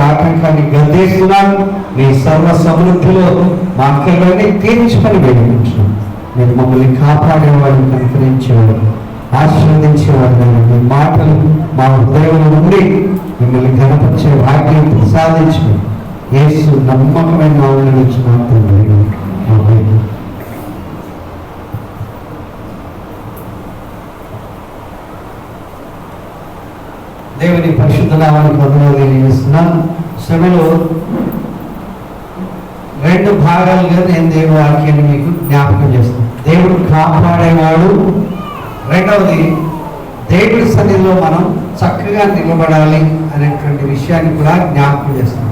ఆటంకాన్ని గద్దేస్తున్నాను. నీ సర్వ సమృద్ధిలో మా అక్కలన్నీ తీర్చుకొని వేడుకుంటున్నాను. నేను మమ్మల్ని కాపాడేవాడు, కనుకరించేవాడు, ఆశీర్వదించేవాడు. మీ మాటలు మా హృదయంలో నుండి మిమ్మల్ని కనపరిచే భాగ్యం ప్రసాదించు. యేసు నమ్మకమైన నామములో ఇచ్చిన దేవుని పరిశుద్ధ నామానికి వందనాలు తెలియజేస్తున్నాను. శ్రమలో రెండు భాగాలుగా నేను దేవుని వాక్యాన్ని మీకు జ్ఞాపకం చేస్తాను. దేవుడు కాపాడేవాడు, రెండవది దేవుడి సన్నిధిలో మనం చక్కగా నిలబడాలి అనేటువంటి విషయాన్ని కూడా జ్ఞాపకం చేస్తాం.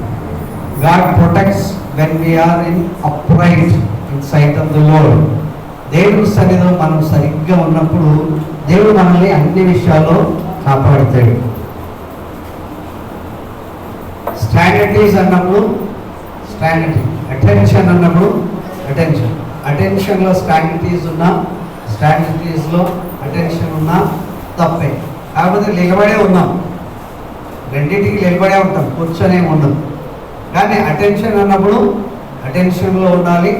God protects when we are in upright in sight of the Lord. దేవుడి సన్నిధిలో మనం సరిగ్గా ఉన్నప్పుడు దేవుడు మనల్ని అన్ని విషయాల్లో కాపాడుతాడు. స్టాండర్డీస్ అన్నప్పుడు స్టాండర్డీ, అటెన్షన్ అన్నప్పుడు అటెన్షన్. అటెన్షన్లో స్టాండర్డీస్ ఉన్నా, స్టాండర్డీస్లో అటెన్షన్ ఉన్నా తప్పే. కాకపోతే నిలబడే ఉన్నాం, రెండింటికి నిలబడే ఉంటాం, కూర్చొనే ఉండదు. కానీ అటెన్షన్ అన్నప్పుడు అటెన్షన్లో ఉండాలి,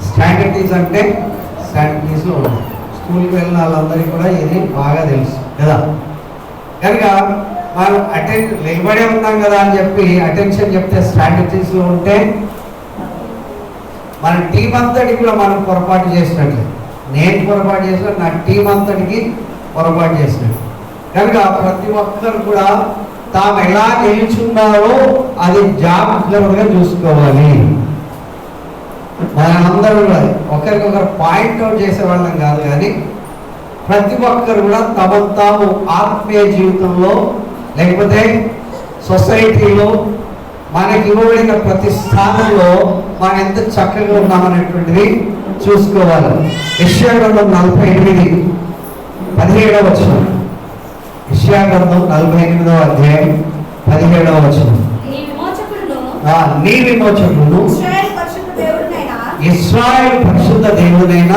స్టాండర్డీస్ అంటే స్టాండర్డీస్లో ఉండాలి. స్కూల్కి వెళ్ళిన వాళ్ళందరికీ కూడా ఇది బాగా తెలుసు కదా. కనుక మనం నిలబడే ఉన్నాం కదా అని చెప్పి అటెన్షన్ చెప్తే స్ట్రాటజీస్లో ఉంటే మన టీం అంతటికి కూడా మనం పొరపాటు చేసినట్లే. నేను పొరపాటు చేసినట్టు, నా టీం అంతటికి పొరపాటు చేసినట్టు. కనుక ప్రతి ఒక్కరు కూడా తాము ఎలా నిలుచున్నారో అది జాగ్రత్తగా చూసుకోవాలి. మనందరూ కూడా ఒకరికొకరు పాయింట్అవుట్ చేసే వాళ్ళం కాదు, కానీ ప్రతి ఒక్కరు కూడా తమ తాము ఆత్మీయ జీవితంలో లేకపోతే సొసైటీలో మనకి ఇవ్వబడిన ప్రతి స్థానంలో మనం ఎంత చక్కగా ఉన్నామనేటువంటిది చూసుకోవాలి. యెషయా గ్రంథం 48:17 వచనం. యెషయా గ్రంథం 48వ అధ్యాయం 17వ వచనం. నీ విమోచకుడును ఇశ్రాయేలు పరిశుద్ధ దేవుడైన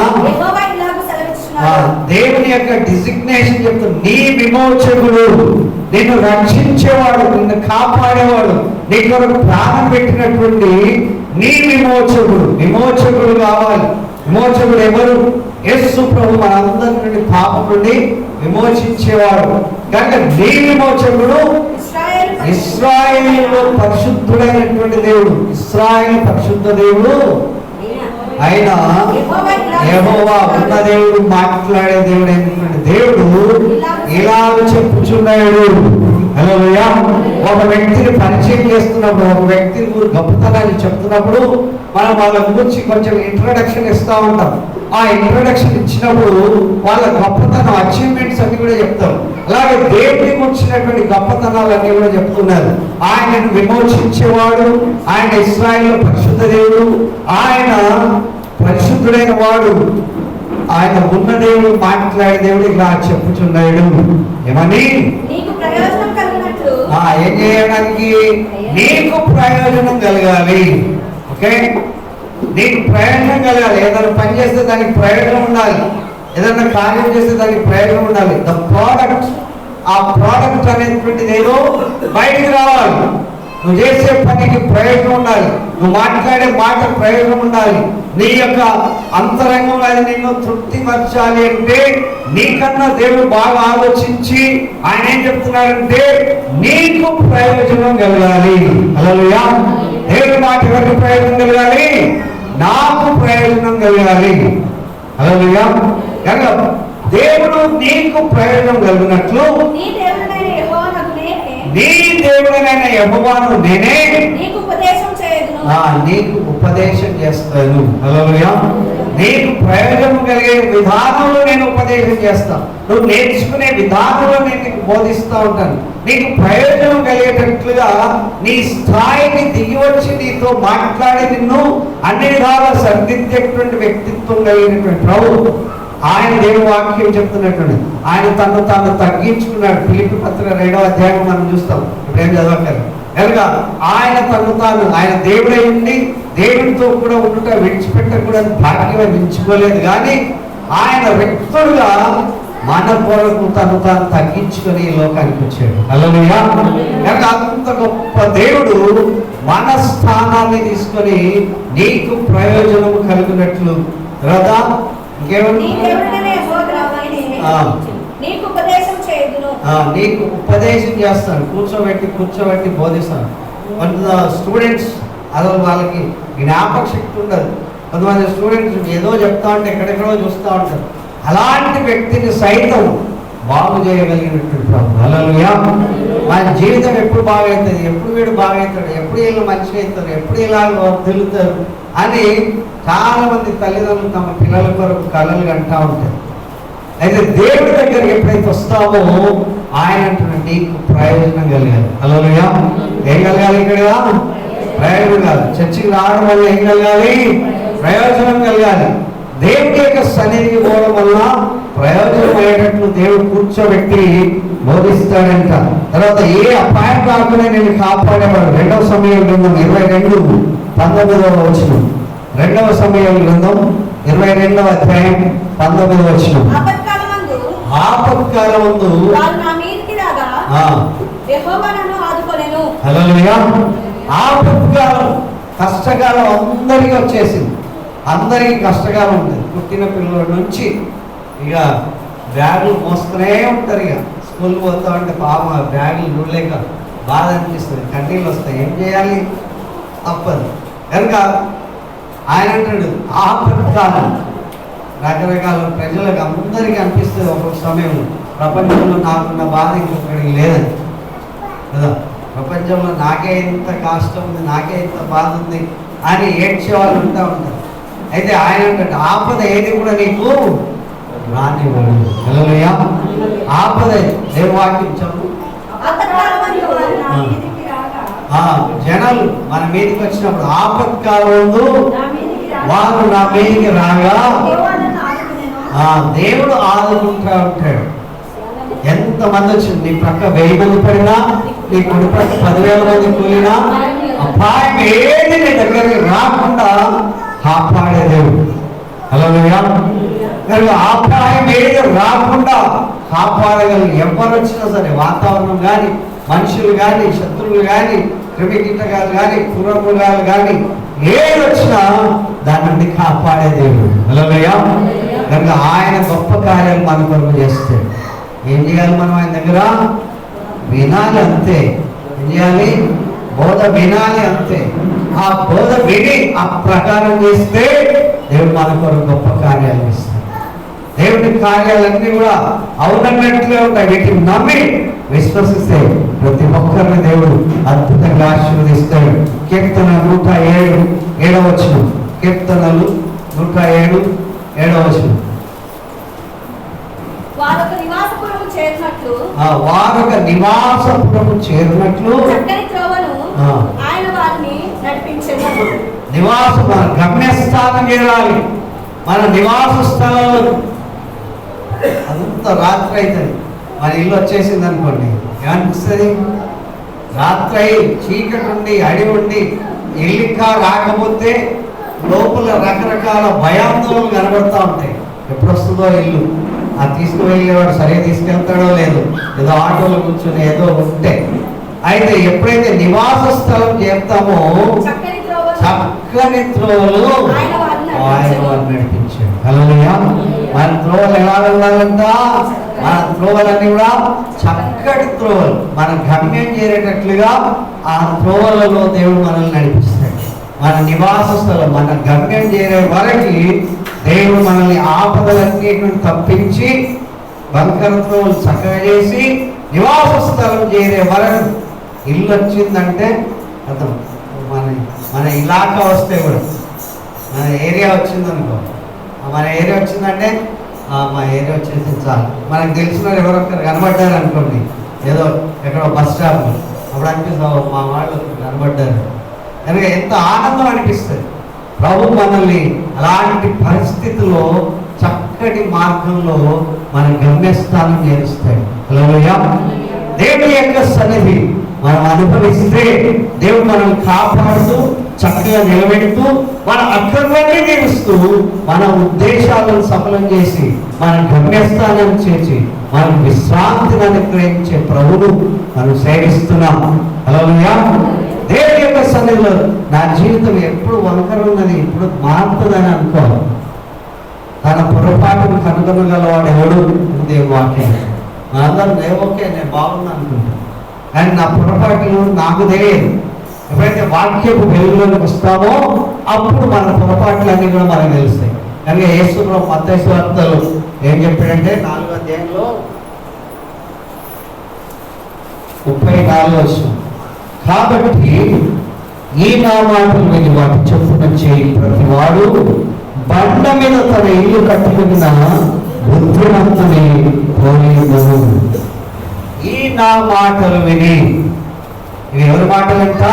దేవుని యొక్క డిజిగ్నేషన్ చెప్తూ, నీ విమోచకుడు, నిన్ను రక్షించేవాడు, నిన్ను కాపాడేవాడు, నీ కొరకు ప్రాణం పెట్టినటువంటి నీ విమోచకుడు. విమోచకుడు కావాలి. విమోచకుడు ఎవరు? యేసు ప్రభు మనందరి నుండి పాపం నుండి విమోచించేవాడు. కనుక నీ విమోచకుడు ఇశ్రాయేలులో పరిశుద్ధుడైనటువంటి దేవుడు. ఇశ్రాయేలు పరిశుద్ధ దేవుడు ఆయన యెహోవా, ఉన్న దేవుడు, మాట్లాడే దేవుడు అయినటువంటి దేవుడు ఇలాగ చెప్పుచున్నాడు. హల్లెలూయా. ఒక వ్యక్తిని పరిచయం చేస్తున్నప్పుడు, ఒక వ్యక్తి గొప్పతనాన్ని చెప్తున్నప్పుడు మనం వాళ్ళ గురించి కొంచెం ఇంట్రడక్షన్ ఇస్తూ ఉంటాం. ఆ ఇంట్రడక్షన్ ఇచ్చినప్పుడు వాళ్ళ గొప్పతనం, అచీవ్మెంట్స్ అన్ని కూడా చెప్తారు. అలాగే దేవుని గురించినటువంటి గొప్పతనాలన్నీ కూడా చెప్తున్నారు. ఆయనను విమోచించేవాడు, ఆయన ఇశ్రాయేలు పరిశుద్ధ దేవుడు, ఆయన పరిశుద్ధుడైన వాడు, ఆయన ఉన్న దేవుడు, మాట్లాడే దేవుడు ఇలా చెప్పుచున్నాడు. ఏమని? ఏం చేయడానికి? నీకు ప్రయోజనం కలగాలి. ఓకే, నీకు ప్రయోజనం కలగాలి. ఏదైనా పని చేస్తే దానికి ప్రయోజనం ఉండాలి, ఏదైనా కార్యం చేస్తే దానికి ప్రయోజనం ఉండాలి. ద ప్రోడక్ట్, ఆ ప్రోడక్ట్ అనేటువంటిది ఏదో బయటికి రావాలి. నువ్వు చేసే పనికి ప్రయోజనం ఉండాలి, నువ్వు మాట్లాడే మాట ప్రయోజనం ఉండాలి. నీ యొక్క అంతరంగం అది నిన్ను తృప్తిపరచాలి అంటే నీకన్నా దేవుడు బాగా ఆలోచించి ఆయన ఏం చెప్తున్నారంటే నీకు ప్రయోజనం కలగాలి. హల్లెలూయా. దేవుడి మాట ఎవరికి ప్రయోజనం కలగాలి? నాకు ప్రయోజనం కలగాలి. హల్లెలూయా. కనుక దేవుడు నీకు ప్రయోజనం కలిగినట్లు నీ దేవుడైన యెహోవాను నేనే నీకు ఉపదేశం చేస్తాను. హల్లెలూయా. నీకు ప్రయోజనం కలిగే విధానంలో నేను ఉపదేశం చేస్తాను. నువ్వు నేర్చుకునే విధానంలో నేను నీకు బోధిస్తూ ఉంటాను. నీకు ప్రయోజనం కలిగేటట్లుగా నీ స్థాయికి దిగి వచ్చి నీతో మాట్లాడి నిన్ను అన్ని విధాలా సరిదిద్దేటువంటి వ్యక్తిత్వం కలిగినటువంటి ప్రభు ఆయన దేవుని వాక్యం చెప్తున్నటువంటి ఆయన తను తాను తగ్గించుకున్నాడు. ఫిలిప్పీ పత్రిక 2వ అధ్యాయం మనం చూస్తాం. ఇప్పుడేం చదవట్లేదు. కనుక ఆయన తను తాను, ఆయన దేవుడై ఉండి దేవుడితో కూడా ఉండుట విడిచిపెట్టకూడని భాగ్యం మించుకోలేదు. కానీ ఆయన వ్యక్తులుగా మన కొరకు తను తగ్గించుకొని ఈ లోకానికి వచ్చాడు. హల్లెలూయా. అంత గొప్ప దేవుడు మన స్థానాన్ని తీసుకొని నీకు ప్రయోజనము కలిగినట్లు కదా. ఇంకేమన్నా నీకు ఉపదేశం చేస్తాను, కూర్చోబెట్టి బోధిస్తాను. కొంత స్టూడెంట్స్ అసలు వాళ్ళకి జ్ఞాపక శక్తి ఉండదు. కొంతమంది స్టూడెంట్స్ ఏదో చెప్తా ఉంటే ఎక్కడెక్కడో చూస్తూ ఉంటారు. అలాంటి వ్యక్తిని సైతం బాగు చేయగలిగినటువంటి ప్రభు. హల్లెలూయా. మన జీవితం ఎప్పుడు బాగవుతుంది, ఎప్పుడు వీడు బాగవుతాడు, ఎప్పుడు వీళ్ళు మంచిగా అవుతారు, ఎప్పుడు ఇలా తెలుగుతారు అని చాలా మంది తల్లిదండ్రులు తమ పిల్లల కొరకు కళలు అంటూ ఉంటారు. అయితే దేవుడి దగ్గరికి ఎప్పుడైతే వస్తామో ఆయన అంటున్నాడు నీకు ప్రయోజనం కలిగాలి. హల్లెలూయా. ఏం కలగాలి? ఇక్కడ ప్రయోజనం కాదు. చర్చికి రావడం వల్ల ఏం కలగాలి? ప్రయోజనం కలగాలి. దేవుడి యొక్క సన్నిధికి పోవడం వల్ల ప్రయోజనం అయ్యేటట్లు దేవుడు కూర్చోబెట్టి బోధిస్తాడంట. తర్వాత ఏ అపాయం కాకుండా నేను కాపాడేవాడు. 2వ సమూయేలు గ్రంథం 22:19 వచనం. 2వ సమూయేలు గ్రంథం 22వ అధ్యాయం 19వ వచనం. ఆపత్కాలమందు హల్లెలూయా. ఆపత్కాలం, కష్టకాలం అందరికీ వచ్చేసింది. అందరికీ కష్టకాలం ఉంటుంది. పుట్టిన పిల్లల నుంచి ఇక బ్యాగులు మోస్తూనే ఉంటారు. ఇక స్కూల్ పోతా ఉంటే పాపం ఆ బ్యాగులు చూడలేక బాధ అనిపిస్తుంది, కన్నీళ్ళు వస్తాయి. ఏం చేయాలి? తప్పదు. కనుక ఆయన అంటాడు ఆపత్కాలం. రకరకాల ప్రజలకు అందరికీ అనిపిస్తుంది ఒక్కొక్క సమయంలో ప్రపంచంలో నాకున్న బాధ ఇంకొకరికి లేదని కదా. ప్రపంచంలో నాకే ఇంత కష్టం ఉంది, నాకే ఇంత బాధ ఉంది అని ఏడ్చే వాళ్ళు ఉంటా ఉంటారు. అయితే ఆయన అంటే ఆపద ఏది కూడా నీకు రానివ్వడు. హల్లెలూయా. ఆపద దేవుని వాక్యం చెప్పు. జనాలు మన మీదకి వచ్చినప్పుడు ఆపత్కాలంలో వారు నా మీదకి రాగా దేవుడు ఆదుకుంటా ఉంటాడు. ఎంతమంది వచ్చింది నీ ప్రక్క 1000 మంది పడినా, నీ కుడి ప్రక్క 10,000 మంది కూలినా అపాయం ఏది నీ దగ్గరికి రాకుండా కాపాడే దేవుడు. హల్లెలూయా. అపాయం ఏది రాకుండా కాపాడగలిగి ఎవరు వచ్చినా సరే, వాతావరణం కానీ, మనుషులు కానీ, శత్రువులు కానీ, క్రిమికీటకాలు కానీ, పురముగాలు కానీ ఏది వచ్చినా దాని నుండి కాపాడే దేవుడు. హల్లెలూయా. కనుక ఆయన గొప్ప కార్యాలు మన కొరకు చేస్తాడు. ఏం చేయాలి? మనం ఆయన దగ్గర వినాలి, అంతే. ఏం చేయాలి? బోధ వినాలి, అంతే. ఆ బోధ విని ఆ ప్రకారం చేస్తే దేవుడు మన కొరకు గొప్ప కార్యాలు చేస్తాడు. దేవుడి కార్యాలన్నీ కూడా అవునన్నట్లే ఉంటాయి. వీటిని నమ్మి విశ్వసిస్తే ప్రతి ఒక్కరిని దేవుడు అద్భుతంగా ఆశీర్వదిస్తాడు. కీర్తన 107 వచనం. కీర్తనలు 107 వచనం. వారొక నివాసపురము చేరినట్లు ఆయన వారిని నడిపించెను. నివాసం, మన గమ్యస్థానం చేరాలి. మన నివాస స్థలంలో అంత రాత్రి అవుతుంది. మన ఇల్లు వచ్చేసింది అనుకోండి, ఏమనిపిస్తుంది? రాత్రి చీకటి ఉండి అడి ఉండి ఇల్లుకా రాకపోతే లోపల రకరకాల భయాందోళనలు కనబడుతూ ఉంటాయి. ఎప్పుడు వస్తుందో ఇల్లు, ఆ తీసుకువెళ్ళేవాడు సరిగా తీసుకెళ్తాడో లేదు, ఏదో ఆటోలో కూర్చొని ఏదో ఉంటే. అయితే ఎప్పుడైతే నివాస స్థలం చేస్తామో చక్కని త్రోవలు ఆయన వారిని నడిపించాడు. హల్లెలూయా. మన త్రోవలు ఎలా ఉండాలంట? మన త్రోవలన్నీ కూడా చక్కటి త్రోవలు, మన గమ్యం చేరేటట్లుగా ఆ త్రోవలలో దేవుడు మనల్ని నడిపిస్తాడు. మన నివాస స్థలం, మన గమ్యం చేరే వరకు దేవుడు మనల్ని ఆపదలన్నిటిని తప్పించి బంకర త్రోవలు చక్కగా చేసి నివాస స్థలం చేరే వరకు. ఇల్లు వచ్చిందంటే అర్థం, మన ఇలాకా వస్తే కూడా, మన ఏరియా వచ్చిందనుకో, మన ఏరియా వచ్చిందంటే మా ఏరియా వచ్చేసి చాలు. మనకు తెలిసిన ఎవరొక్కరు కనబడ్డారు అనుకోండి, ఏదో ఎక్కడో బస్ స్టాప్, అప్పుడు అనిపిస్తావు మా వాళ్ళు కనబడ్డారు. కనుక ఎంత ఆనందం అనిపిస్తుంది. ప్రభు మనల్ని అలాంటి పరిస్థితుల్లో చక్కటి మార్గంలో మన గమ్యస్థానం చేరుస్తాడు. హల్లెలూయా. దేవుని యొక్క సన్నిధి మనం అనుభవిస్తే దేవుడు మనల్ని కాపాడుతూ చక్కగా నిలబెడుతూ మన అక్రమాన్ని తీరుస్తూ మన ఉద్దేశాలను సఫలం చేసి మన గమ్యస్థానం చేసి మన విశ్రాంతిని అనుగ్రహించే ప్రభువు మనం సేవిస్తున్నాం. హల్లెలూయా. దేవుని యొక్క సన్నిధిలో నా జీవితం ఎప్పుడు వంకర ఉన్నది, ఇప్పుడు మారుతుందని అనుకోవాలి. తన పొరపాటును కనుగొనగలవాడు ఎవడు? దేవుని వాక్యం. అందరూ ఓకే నేను బాగున్నా అనుకుంటాను, కానీ నా పొరపాట్లు నాకు తెలియదు. ఎప్పుడైతే వాక్యపు వెలుగులోకి వస్తామో అప్పుడు మన పొరపాట్లన్నీ కూడా మనకు తెలుస్తాయి. కానీ యేసుప్రభు మత్తయి సువార్తలో ఏం చెప్పాడంటే 4వ అధ్యాయంలో 34వ వచనం, కాబట్టి ఈ నా మాటలు విని వాటి చొప్పున చేయి ప్రతివాడు బండ మీద తన ఇల్లు కట్టుకున్న బుద్ధిమంతుని పోలియుండును. ఈ నా మాటలు విని, ఇవి ఎవరి మాటలంట?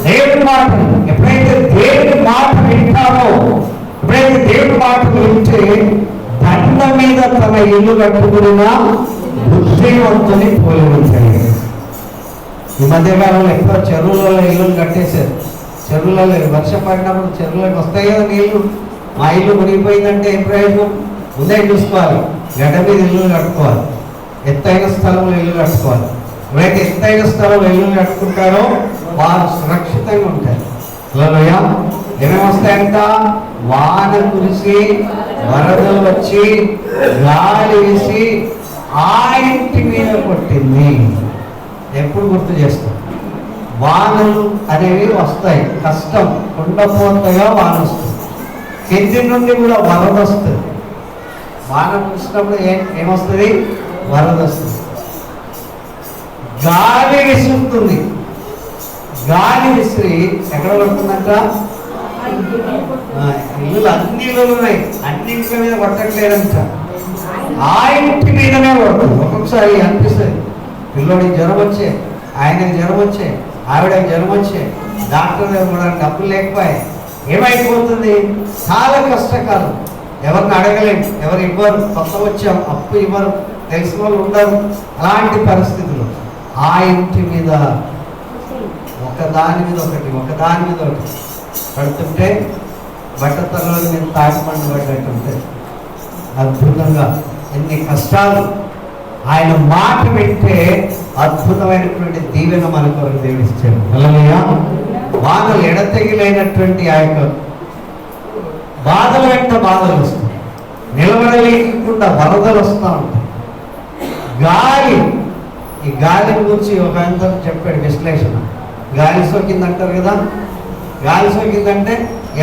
దేవుని మాటలు. ఎప్పుడైతే దేవుని మాట వింటామో, ఎప్పుడైతే దేవుని మాటలు వింటే బండ మీద తన ఇల్లు కట్టుకున్న బుద్ధిమంతుని పోలి ఉంటాయి. ఈ మధ్యకాలంలో ఎక్కువ చెరువులలో ఇల్లులు కట్టేశారు. చెరువులలో వర్షం పడినప్పుడు చెరువులోకి వస్తాయి కదా నీళ్లు. మా ఇల్లు మునిగిపోయిందంటే ఏం ప్రయోజనం? ముందే చూసుకోవాలి, గడ్డ మీద ఇల్లు కట్టుకోవాలి, ఎత్తైన స్థలంలో ఇల్లు కట్టుకోవాలి. ఎవరైతే ఎత్తైన స్థలంలో ఇల్లు కట్టుకుంటారో వారు సురక్షితంగా ఉంటారు. హల్లెలూయా. ఏమేమి వస్తాయంట? వాన కురిసి, వరదలు వచ్చి, గాలి వేసి ఆ ఇంటి మీద కొట్టింది. ఎప్పుడు గుర్తు చేస్తాం? వానలు అనేవి వస్తాయి, కష్టం, కుండపోతగా వాన వస్తుంది. కింది నుండి కూడా వరద వస్తుంది. వాన కురిసినప్పుడు ఏమొస్తుంది? వరద వస్తుంది. గాలి విసురుతుంది. గాలి విసిరి ఎక్కడ పడుతుందంట? ఇల్లు అన్ని ఇల్లులు ఉన్నాయి, అన్నింటి మీద పట్టట్లేదంట, ఆ ఇంటి మీదనే పడుతుంది. ఒక్కొక్కసారి అనిపిస్తుంది, పిల్లోడికి జ్వరం వచ్చే, ఆయనకి జ్వరం వచ్చే, ఆవిడకి జ్వరం వచ్చే, డాక్టర్ కూడా డబ్బులు లేకపోయి ఏమైపోతుంది? చాలా కష్టకాలం. ఎవరిని అడగలేము, ఎవరు ఇవ్వరు, కొత్త వచ్చాం అప్పు ఇవ్వరు, తెలిసిన వాళ్ళు ఉండరు. అలాంటి పరిస్థితులు ఆ ఇంటి మీద ఒకదాని మీద ఒకటి పడుతుంటే బట్టతల్లో మీద తాటిపండు పడ్డట్టుంటే అద్భుతంగా ఎన్ని కష్టాలు. ఆయన మాట వింటే అద్భుతమైనటువంటి దీవెన మన కొరకు దేవుడు ఇచ్చాడు. హల్లెలూయా. వానలు ఎడతెగిలైనటువంటి ఆ యొక్క బాధల వెంట బాధలు వస్తాయి, నిలబడలేకుండా వరదలు వస్తూ ఉంటాయి. గాలి, ఈ గాలి గురించి ఒక ఆయన చెప్పాడు విశ్లేషణ. గాలి సోకిందంటారు కదా, గాలి సోకిందంటే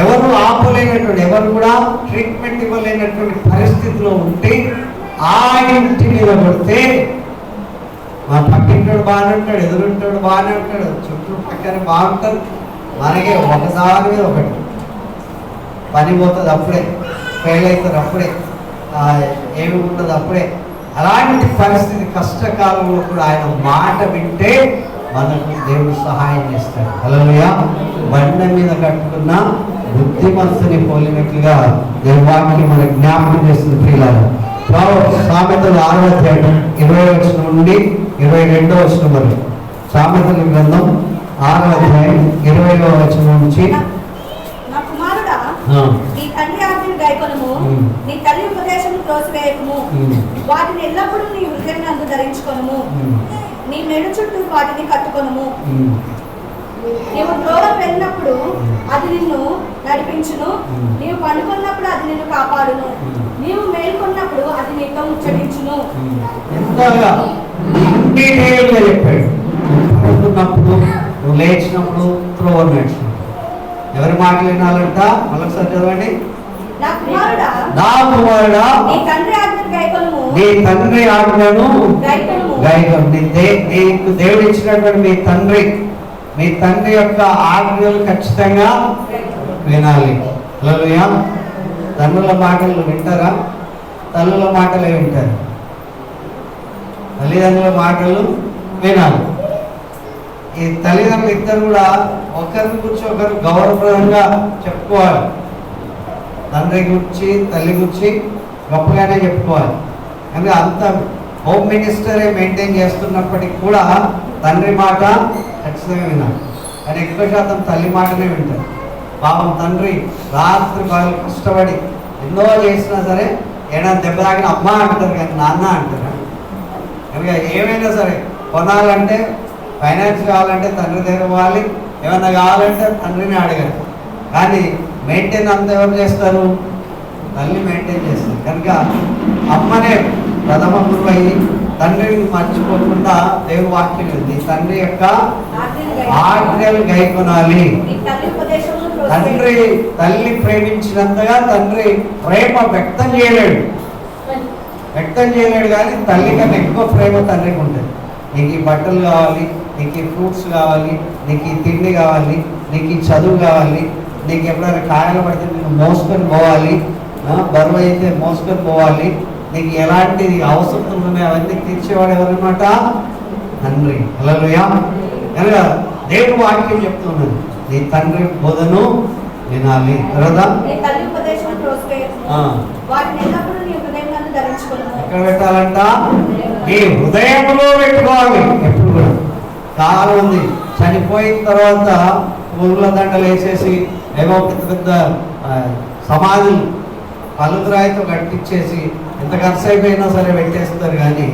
ఎవరు ఆపలేనటువంటి, ఎవరు కూడా ట్రీట్మెంట్ ఇవ్వలేనటువంటి పరిస్థితిలో ఉంటే ఆ ఇంటి మీద పడితే మా పక్కింటాడు బాగానే ఉంటాడు, ఎదురుంటాడు బాగానే ఉంటాడు, చుట్టూ పక్కన బాగుంటారు, మనకే ఒకదాని మీద ఒకటి పని పోతుంది, అప్పుడే ఫెయిల్ అవుతుంది, అప్పుడే ఏమి ఉండదు, అప్పుడే. అలాంటి పరిస్థితి కష్టకాలంలో కూడా ఆయన మాట వింటే మనకు దేవుడు సహాయం చేస్తాడు. హల్లెలూయా. బండ మీద కట్టుకున్న బుద్ధిమంతుని పోలినట్లుగా దేవుని మన జ్ఞాపకం చేస్తుంది. ప్రియులారా, సామెతలు 6వ అధ్యాయం 20వ వచనం నుండి 22వ వచనం వరకు. సామెతల గ్రంథం 6వ అధ్యాయం 20వ వచనం నుంచి, నా కుమారుడా, నీ తండ్రి ఆజ్ఞను గైకొనుము, నీ తల్లి ఉపదేశమును త్రోసివేయకుము, వాటిని ఎల్లప్పుడూ నీ హృదయమునందు ధరించుకొనుము, నీ మెడ చుట్టూ వాటిని కట్టుకొనుము. నీవు త్రోవ వెళ్ళినప్పుడు అది నిన్ను నడిపించును, నీవు పండుకున్నప్పుడు అది నిన్ను కాపాడును, నీవు మేల్కొన్నప్పుడు అది నీతో ముచ్చటించును. ఎంతగా డీటెయిల్గా చెప్పాడు. పడుకున్నప్పుడు, నువ్వు లేచినప్పుడు, త్రోవ నడిచినప్పుడు ఎవరి మాటలు వినాలంట? మళ్ళొకసారి చదవండి. నా కుమారుడా, నీ తండ్రి ఆజ్ఞను గైకొనుము, నీకు దేవుడు ఇచ్చినటువంటి మీ తండ్రి యొక్క ఆజ్ఞలు ఖచ్చితంగా వినాలి. హల్లెలూయా. తండ్రుల మాటలు వింటారా? తల్లుల మాటలే వింటారు. తల్లిదండ్రుల మాటలు వినాలి. ఈ తల్లిదండ్రులు ఇద్దరు కూడా ఒకరిని గురించి ఒకరు గౌరవప్రదంగా చెప్పుకోవాలి. తండ్రి గురించి, తల్లి గురించి గొప్పగానే చెప్పుకోవాలి. కానీ అంత హోమ్ మినిస్టరే మెయింటైన్ చేస్తున్నప్పటికీ కూడా తండ్రి మాట ఖచ్చితంగా వినాలి. కానీ ఎక్కువ శాతం తల్లి మాటనే వింటారు. పాపం తండ్రి రాత్రి పగలు కష్టపడి ఎన్నో చేసినా సరే ఏమైనా దెబ్బ తాగిన అమ్మ అంటారు కానీ నాన్న అంటారు. కనుక ఏమైనా సరే కొనాలంటే, ఫైనాన్స్ కావాలంటే తండ్రి దగ్గర పోవాలి, ఏమైనా కావాలంటే తండ్రిని అడగాలి. కానీ మెయింటైన్ అంతా ఎవరు చేస్తారు? తల్లి మెయింటైన్ చేస్తారు. కనుక అమ్మనే ప్రథమ గురువు అయ్యి తండ్రిని మర్చిపోకుండా దేవుని వాక్యం ఉంది, తండ్రి యొక్క ఆజ్ఞలు గైకొనాలి. తల్లి ప్రేమించినంతగా తండ్రి ప్రేమ వ్యక్తం చేయలేడు కానీ తల్లి కన్నా ఎక్కువ ప్రేమ తండ్రికి ఉంటుంది. నీకు ఈ బట్టలు కావాలి, నీకు ఈ ఫ్రూట్స్ కావాలి, నీకు ఈ తిండి కావాలి, నీకు ఈ చదువు కావాలి, నీకు ఎప్పుడైనా కాయలు పడితే నీకు మోసుకొని పోవాలి, బరువు అయితే మోసుకొని పోవాలి, నీకు ఎలాంటి అవసరం ఉన్నాయి అవన్నీ తీర్చేవాడు ఎవరన్నమాట? తండ్రి. హల్లెలూయా. కనుక దేవుని వాక్యం చెప్తున్నది, నీ తండ్రి బోధను వినాలి కదా. ఎక్కడ పెట్టాలంట? ఈ హృదయంలో పెట్టుకోవాలి ఎప్పుడు కూడా. చాలా మంది చనిపోయిన తర్వాత పూల దండలు వేసేసి ఏవో పెద్ద పెద్ద సమాధులు పలుకురాయితో కట్టించేసి ఎంత ఖర్చు అయిపోయినా సరే పెట్టేస్తారు, కానీ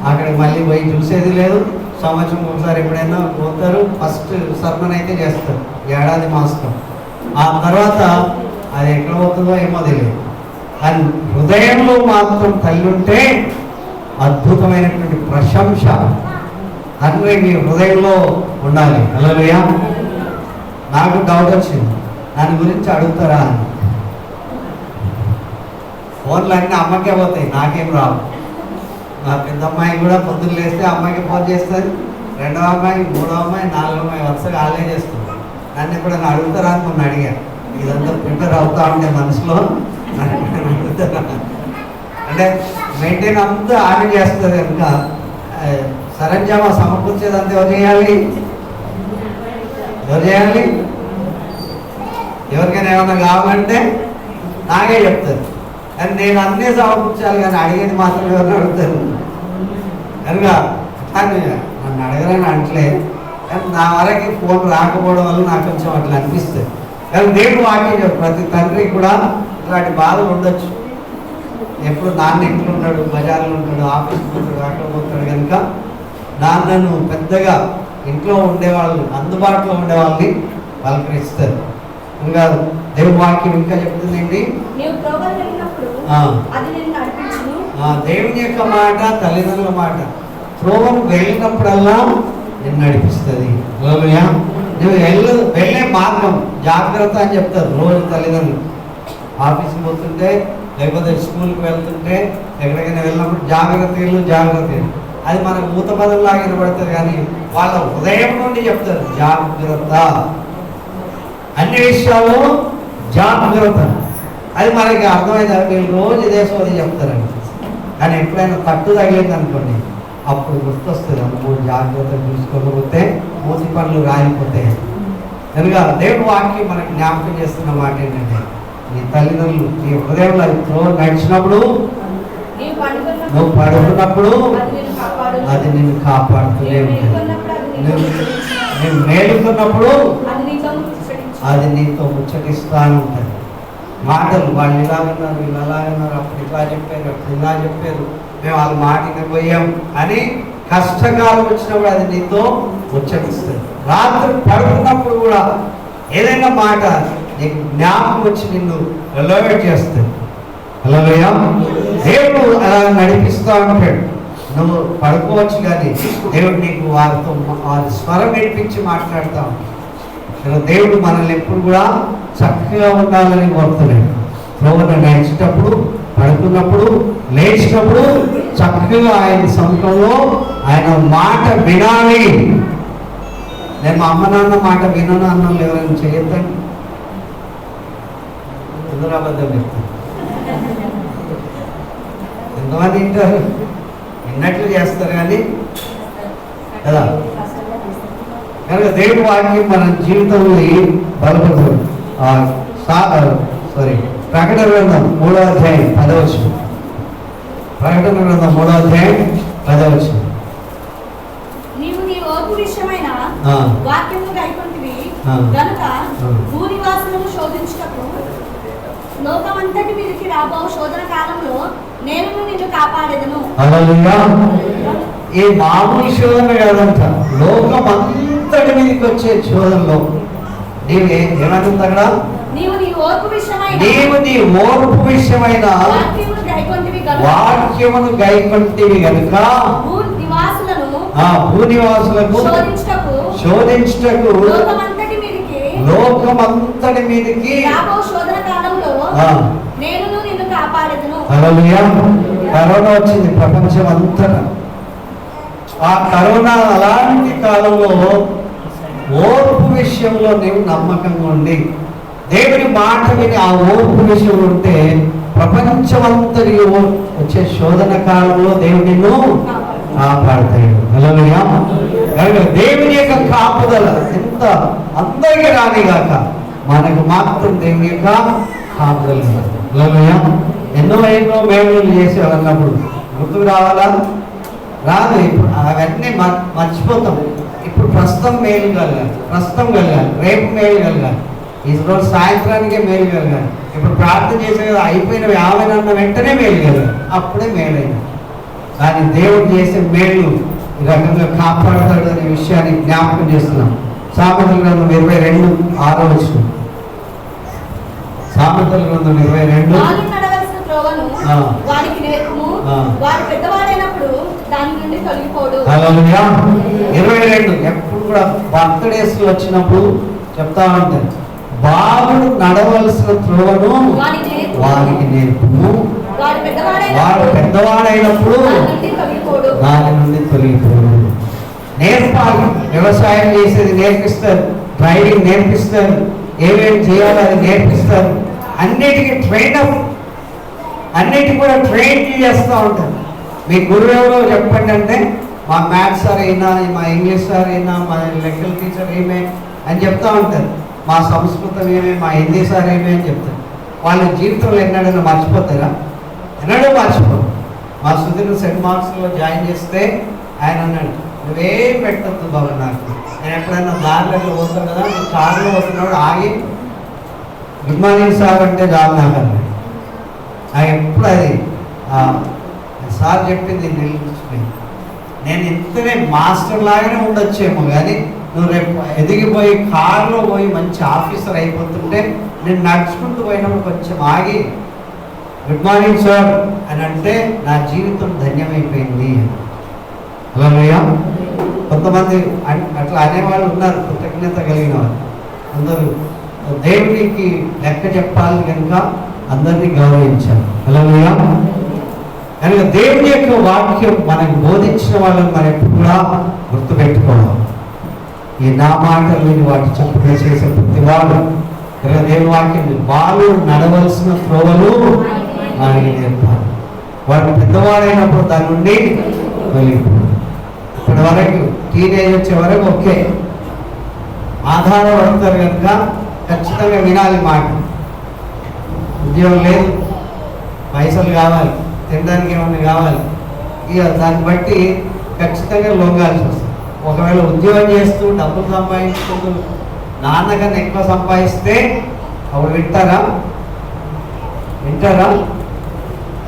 అక్కడికి మళ్ళీ పోయి చూసేది లేదు. సంవత్సరం ఒకసారి ఎప్పుడైనా పోతారు, ఫస్ట్ సర్మన్ అయితే చేస్తారు, ఏడాది మాసం. ఆ తర్వాత అది ఎక్కడ పోతుందో ఏమో తెలియదు. కానీ హృదయంలో మాత్రం తల్లి ఉంటే అద్భుతమైనటువంటి ప్రశంస తండ్రి మీ హృదయంలో ఉండాలి. హల్లెలూయా. నాకు డౌట్ వచ్చింది, దాని గురించి అడుగుతారా అని. ఫోన్లు అన్నీ అమ్మకే పోతాయి, నాకేం రావు. నా పెద్ద అమ్మాయి కూడా పొద్దున్న లేస్తే అమ్మాయికి ఫోన్ చేస్తుంది, రెండవ అమ్మాయి, మూడవ అమ్మాయి, నాలుగవ అమ్మాయి వరుసగా ఆలే చేస్తుంది. నన్ను ఎప్పుడైనా అడుగుతారా అని మొన్న అడిగాను. ఇదంతా ప్రిపేర్ అవుతా ఉండే మనసులో అంటే మెయింటైన్ అంతా ఆమె చేస్తుంది. కనుక సరంజామా సమకూర్చేదంతా ఎవరు చేయాలి? ఎవరికైనా ఏమైనా కావాలంటే నాకే చెప్తారు, కానీ నేను అన్నీ సమకూర్చాలి, కానీ అడిగేది మాత్రం ఎవరిని అడుగుతారు. కనుక కానీ నన్ను అడగలని అంటలే, కానీ నా వరకు ఫోన్ రాకపోవడం వల్ల నాకు కొంచెం అట్లా అనిపిస్తుంది. కానీ దేవుడు వాక్యం ప్రతి తండ్రికి కూడా ఇట్లాంటి బాధలు ఉండొచ్చు. ఎప్పుడు నాన్న ఇంట్లో ఉంటాడు, బజార్లో ఉంటాడు, ఆఫీస్కి పోతాడు, అక్కడ పోతాడు. కనుక నాన్నను పెద్దగా ఇంట్లో ఉండేవాళ్ళు, అందుబాటులో ఉండేవాళ్ళని పలకరిస్తారు. ఇంకా దేవుడి వాక్యం ఇంకా చెప్తుందండి, దేవుని యొక్క మాట, తల్లిదండ్రుల మాట త్రోవను వెళ్ళినప్పుడల్లా నేను నడిపిస్తుంది. నువ్వు వెళ్ళే మార్గం జాగ్రత్త అని చెప్తారు రోజు తల్లిదండ్రులు. ఆఫీస్కి పోతుంటే, లేకపోతే స్కూల్కి వెళ్తుంటే, ఎక్కడికైనా వెళ్ళినప్పుడు జాగ్రత్త. అది మనకు ఊత పదంలాగా వినబడుతుంది, కానీ వాళ్ళ హృదయం నుండి చెప్తారు జాగ్రత్త, అన్ని విషయాలు జాగ్రత్త. అది మనకి అర్థమైంది, వీళ్ళు రోజు ఇదే సోది చెప్తారండి. కానీ ఎప్పుడైనా తట్టు తగిలింది అనుకోండి, అప్పుడు గుర్తొస్తుంది, అమ్మో జాగ్రత్త చూసుకోకపోతే మూతి పనులు రాలిపోతాయి. కనుక దేవుడి వాక్యం మనకి జ్ఞాపకం చేస్తున్న మాట ఏంటంటే, నీ తల్లిదండ్రులు నీ హృదయంలో నడిచినప్పుడు, నువ్వు పడుకున్నప్పుడు అది నిన్ను కాపాడుతూనే ఉంటుంది. నువ్వు మేలుకున్నప్పుడు అది నీతో ముచ్చటిస్తూ ఉంటుంది. మాటలు వాళ్ళు ఇలాగన్నారు, వీళ్ళు అలాగన్నారు, అప్పుడు ఇట్లా చెప్పారు, అప్పుడు ఇలా చెప్పారు, మేము వాళ్ళ మాటకి పోయాం అని కష్టకాలం వచ్చినప్పుడు అది నీతో ముచ్చటిస్తుంది. రాత్రి పడుకున్నప్పుడు కూడా ఏదైనా మాట నీకు జ్ఞాపకం వచ్చి నిన్ను ఎలవేట్ చేస్తుంది. హల్లెలూయా. దేవుడు అలా నడిపిస్తూ ఉంటాడు. నువ్వు పడుకోవచ్చు, కానీ దేవుడు నీకు వారితో వారి స్వరం వినిపించి మాట్లాడుతూ ఉంటాడు. దేవుడు మనల్ని ఎప్పుడు కూడా చక్కగా ఉండాలని కోరుతున్నాడు. త్రోవను నడిచేటప్పుడు, పడుకున్నప్పుడు, లేచినప్పుడు చక్కగా ఆయన సముఖంలో ఆయన మాట వినాలి. నేను మా అమ్మ నాన్న మాట వినను అన్నాను, ఎవరైనా చేయొద్దండి. అందరూ అబద్ధం చెప్తాను. ఎంతమంది వింటారు? విన్నట్లు చేస్తారు కానీ కదా. కనుక దేవుడి వాక్యం మన జీవితంలో బలపడుతుంది. ప్రకటన గ్రంథం 3వ అధ్యాయం 10వ వచనం. ప్రకటన గ్రంథం 3వ అధ్యాయం 10వ వచనం. నీవు నీ ఓర్పు విషయమైన వాక్యమును గైకొంటివి, కనుక భూనివాసులను శోధించుటకు లోకమంతటి మీదకి రాబో శోధన కాలంలో నేను నిన్ను కాపాడేదను. ఈ మామూలు శోధన కాదంట, లోకం అంతటి మీదకి వచ్చే శోధనలో నీవు ఏమంటుంది అక్కడ? నీవు నీ ఓర్పు విషయమైన వాక్యమును గైకొంటివి గనుక భూనివాసులకు శోధించుటకు లోకమంతటి మీదకి కరోనా వచ్చింది ప్రపంచం అంతటా. ఆ కరోనా అలాంటి కాలంలో ఓర్పు విషయంలో నీవు నమ్మకంగా ఉండి దేవుని మాట విని ఆ ఓర్పు విషయంలో ఉంటే ప్రపంచమంతటి వచ్చే శోధన కాలంలో దేవుడిను కాపాడతాడు. హల్లెలూయా. దేవుని యొక్క కాపుదల ఎంత అందరికీ రానిగాక, మనకు మాత్రం దేవుని యొక్క కాపుదల. హల్లెలూయా. ఎన్నో మేలు చేసేవాళ్ళన్నప్పుడు గుర్తుకు రావాలా? రాదు. ఇప్పుడు అవన్నీ మర్చిపోతాం. ఇప్పుడు ప్రస్తుతం మేలు కలగాలి, రేపు మేలు కలగాలి, ఈ రోజు సాయంత్రానికే మేలు కలగాలి. ఇప్పుడు ప్రార్థన చేసే కదా అయిపోయినవి ఆమెనన్న వెంటనే మేలు కలగాలి, అప్పుడే మేలైంది. కానీ దేవుడు చేసే మేలు ఈ రకంగా కాపాడతాడు అనే విషయాన్ని జ్ఞాపకం చేస్తున్నాం. సామెతల గ్రంథం 22:6. సామెతల గ్రంథం 22. హల్లెలూయా. 22 ఎప్పుడు కూడా బర్త్డేస్ వచ్చినప్పుడు చెప్తా ఉంటాను, బాలుడు నడవలసిన త్రోవను వారికి నేర్పుము, వాడు పెద్దవాడైనప్పుడు దాని నుండి తొలగిపోడు. నేర్పాలి. వ్యవసాయం చేసేది నేర్పిస్తారు, డ్రైవింగ్ నేర్పిస్తారు, ఏమేమి చేయాలో అది నేర్పిస్తారు. అన్నిటికీ అన్నిటికీ కూడా ట్రైన్ చేస్తూ ఉంటారు. మీ గురువు ఎవరో చెప్పండి అంటే, మా మ్యాథ్స్ సార్ అయినా, మా ఇంగ్లీష్ సార్ అయినా, మా లెక్కల టీచర్ ఏమే అని చెప్తూ ఉంటారు. మా సంస్కృతం ఏమే, మా హిందీ సార్ ఏమే అని చెప్తారు. వాళ్ళ జీవితంలో ఎన్నడైనా మర్చిపోతారా? ఎన్నడూ మర్చిపోరు. మా సుధీర్ సెంట్ మార్క్స్లో జాయిన్ చేస్తే ఆయన అన్నాడు, నువ్వేం పెట్టద్దు బాబు, నాకు నేను ఎప్పుడైనా దారిలో పోతాను కదా, నేను కారులో వస్తున్నప్పుడు ఆగి గుడ్ మార్నింగ్ సార్ అంటే చాలు నాకు అన్నాడు. ఎప్పుడు అది సార్ చెప్పింది నిలిచిపోయింది. నేను ఇంతనే మాస్టర్ లాగానే ఉండొచ్చేమో, కానీ నువ్వు రేపు ఎదిగిపోయి కారులో పోయి మంచి ఆఫీసర్ అయిపోతుంటే నేను నడుచుకుంటూ పోయినప్పుడు కొంచెం ఆగి గుడ్ మార్నింగ్ సార్ అని అంటే నా జీవితం ధన్యమైపోయింది. హల్లెలూయా. కొంతమంది అట్లా అనేవాళ్ళు ఉన్నారు, కృతజ్ఞత కలిగిన వాళ్ళు. అందరూ దేవునికి లెక్క చెప్పాలి కనుక అందరినీ గౌరవించాలి. హల్లెలూయా. కనుక దేవుని యొక్క వాక్యం మనకు బోధించిన వాళ్ళని మనం ఎప్పుడు కూడా గుర్తుపెట్టుకోవాలి. ఈ నా మాటలు విని వాటి చెప్పుగా చేసే ప్రతి వాడు దేవుని వాక్యం బాలుడు నడవలసిన త్రోవలు ఆయన నేర్పాలి. వాడు పెద్దవాడైనప్పుడు దాని నుండి వెళ్ళిపోయి ఇప్పటి వరకు టీనేజ్ వచ్చే వరకు ఓకే, ఆధారపడతారు కనుక ఖచ్చితంగా వినాలి మాట. ఉద్యోగం లేదు, పైసలు కావాలి, తినడానికి ఏమన్నా కావాలి, ఇక దాన్ని బట్టి ఖచ్చితంగా లొంగాల్సి వస్తుంది. ఒకవేళ ఉద్యోగం చేస్తూ డబ్బులు సంపాదించుకుంటూ నాన్నకన్నా ఎక్కువ సంపాదిస్తే అప్పుడు వింటారా?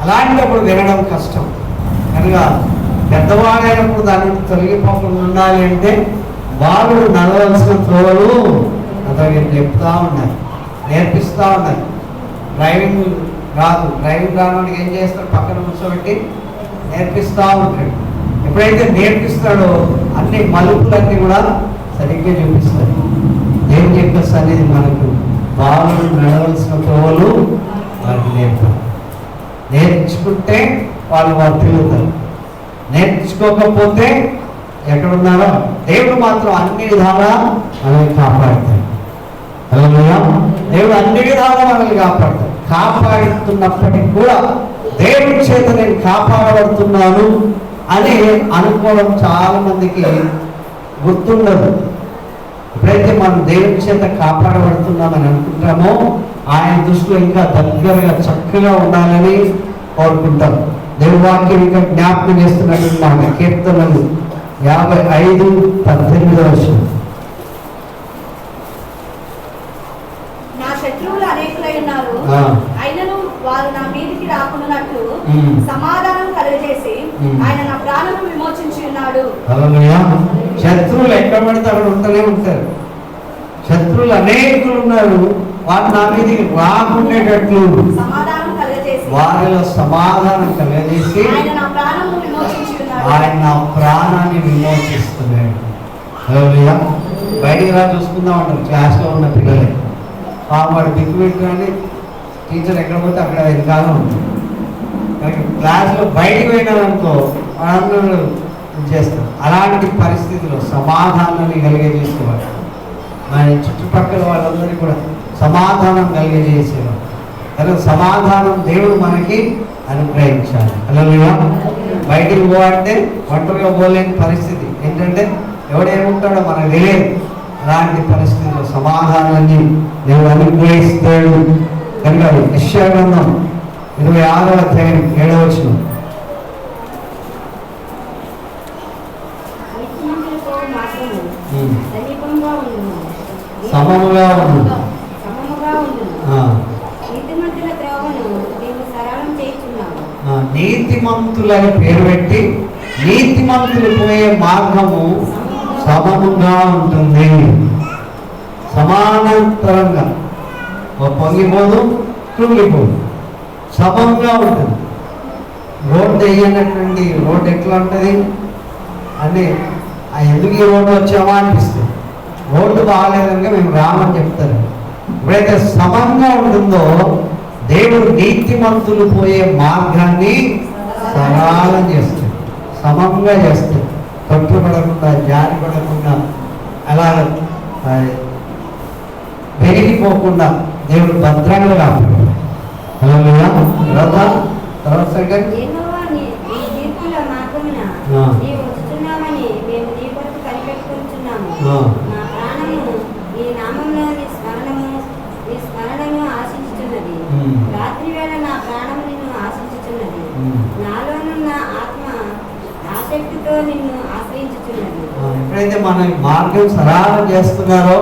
అలాంటప్పుడు వినడం కష్టం. కనుక పెద్దవాడైనప్పుడు దాని నుండి తొలగిపోకుండా ఉండాలి అంటే బాలుడు నడవలసిన త్రోవలు అతనికి చెప్తా ఉన్నారు, నేర్పిస్తూ ఉన్నారు. డ్రైవింగ్ రానోడికి ఏం చేస్తాడు? పక్కన కూర్చోబెట్టి నేర్పిస్తూ ఉంటాడు. ఎప్పుడైతే నేర్పిస్తాడో అన్ని మలుపులన్నీ కూడా సరిగ్గా చూపిస్తాడు. దేవుని యొక్క సన్నిధి మనకు బాలుడు నడవలసిన త్రోవలు వారికి నేర్పాలి. నేర్చుకుంటే వాళ్ళు తిరుగుతారు, నేర్చుకోకపోతే ఎక్కడున్నారో దేవుడు మాత్రం అన్ని విధాలా మనల్ని కాపాడుతాడు. హల్లెలూయా. దేవుడు అన్ని విధాలా మనల్ని కాపాడుతాడు. కాపాడుతున్నప్పటికీ కూడా దేవుడి చేత నేను కాపాడబడుతున్నాను అని అనుకోవడం చాలా మందికి గుర్తుండదు. ఎప్పుడైతే మనం దేవుడి చేత కాపాడబడుతున్నామని అనుకుంటామో ఆయన దృష్టిలో ఇంకా దగ్గరగా చక్కగా ఉండాలని కోరుకుంటాం. దేవుడి వాక్యం ఇంకా జ్ఞాపకం చేస్తున్నటువంటి మాట కీర్తనలు 55:18. శత్రువులు అనేకులై ఉన్నారు, అయినను వారు నా మీదికి రాకున్నట్లు సమాధానం కలుగజేసి ఆయన నా ప్రాణము విమోచించి ఉన్నాడు. శత్రువులు ఎక్కడ పడితే అక్కడ ఉంటూనే ఉంటారు. శత్రువులు అనేకులు ఉన్నారు, వారు నా మీదకి రాకుండేటట్లు వారిలో సమాధానం కలగజేసి ఆయన నా ప్రాణాన్ని విమోచిస్తున్నాడు. బయటికి రా చూసుకుందాం అంటారు క్లాస్లో ఉన్న పిల్లలే. వాడు దిక్కు పెట్టుకొని టీచర్ ఎక్కడ పోతే అక్కడ వెనకాలం ఉంటుంది. క్లాస్లో బయటికి పోయినారనుకో వాళ్ళందరూ చేస్తారు. అలాంటి పరిస్థితిలో సమాధానాన్ని కలిగజేసేవాడు. మన చుట్టుపక్కల వాళ్ళందరికీ కూడా సమాధానం కలిగజేసేవాడు. కనుక సమాధానం దేవుడు మనకి అనుగ్రహించాలి. హల్లెలూయా. బయటికి పోవాలంటే ఒంటరిగా పోలేని పరిస్థితి. ఏంటంటే ఎవడేముంటాడో మనకు తెలియదు. అలాంటి పరిస్థితుల్లో సమాధానాన్ని దేవుడు అనుగ్రహిస్తాడు. కనుక యెషయా గ్రంథం 26వ అధ్యాయం 7వ వచనం. సమముగా ఉండు. నీతిమంతులని పేరు పెట్టి నీతిమంతులు పోయే మార్గము సమముగా ఉంటుంది. సమానాంతరంగా పొంగిపోదు, కృంగిపోదు, సమంగా ఉంటుంది. రోడ్డు వేయనటువంటి రోడ్డు ఎట్లా ఉంటుంది అని ఎందుకు ఈ రోడ్డు వచ్చామా అనిపిస్తుంది. రోడ్డు బాగాలేదనగా మేము రామని చెప్తారు. ఎప్పుడైతే సమంగా ఉంటుందో దేవుడు నీతిమంతులు పోయే మార్గాన్ని సరళం చేస్తాడు, సమంగా చేస్తాడు. తప్పు పడకుండా, జారి పడకుండా, అలా పెరిగిపోకుండా దేవుడు భద్రంగా కాపాడు. తర్వాత సెకండ్ ఎప్పుడైతే మన మార్గం సరళం చేస్తున్నారో,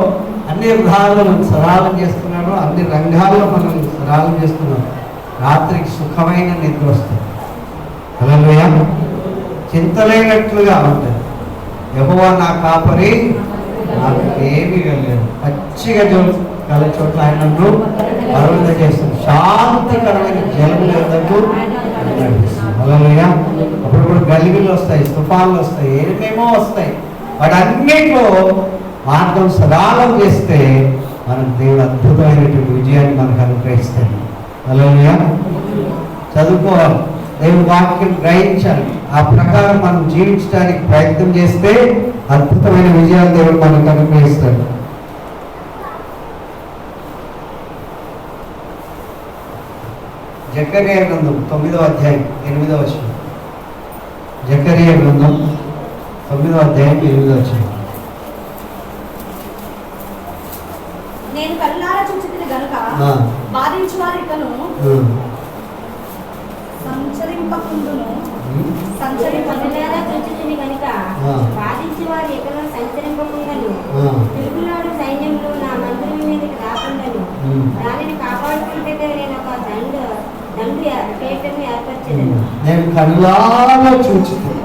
అన్ని విధాలను సరళం చేస్తున్నారో, అన్ని రంగాల్లో మనం సరళం చేస్తున్నాం, రాత్రికి సుఖమైన నిద్ర వస్తుంది. హల్లెలూయా. చింతలేనట్లుగా ఉంటుంది. యెహోవా నా కాపరి, నాకు ఏమీ వెళ్ళలేదు. పచ్చిగా గల చోట్ల ఆయన నన్ను పరవశ చేస్తుంది. శాంతికరమైన జలముల యొద్దకు నడిపిస్తుంది. హల్లెలూయా. అప్పుడు గలిబిలు వస్తాయి, తుఫాన్లు వస్తాయి, ఏమేమో వస్తాయి. వాటన్నిటిలో మార్గం సరళం చేస్తే మనకు దేవుడు అద్భుతమైనటువంటి విజయాన్ని మనకు అనుగ్రహిస్తాడు. హల్లెలూయా. చదువుకోవాలి, దేవుని వాక్యం గ్రహించాలి, ఆ ప్రకారం మనం జీవించడానికి ప్రయత్నం చేస్తే అద్భుతమైన విజయాలు దేవుడు మనకు అనుగ్రహిస్తాడు. జకర్యా గ్రంథం 9వ అధ్యాయం 8వ వచనం. జకర్యా గ్రంథం 9వ అధ్యాయం 8వ వచనం. నేను కళ్ళారా చూచితిని గనుక బాధించువారు ఇకను సంచరింపకుండును. చూచితిని గనుక బాధించువారు ఇకను సంచరింపకుండును. తిరుగులాడు సైన్యములు నా మందిరం మీదకి రాకుండాను. దానిని కాపాడుకుంటే నేను ఒక దండు పేటను ఏర్పరచెదను. నేను కళ్ళారా చూచితిని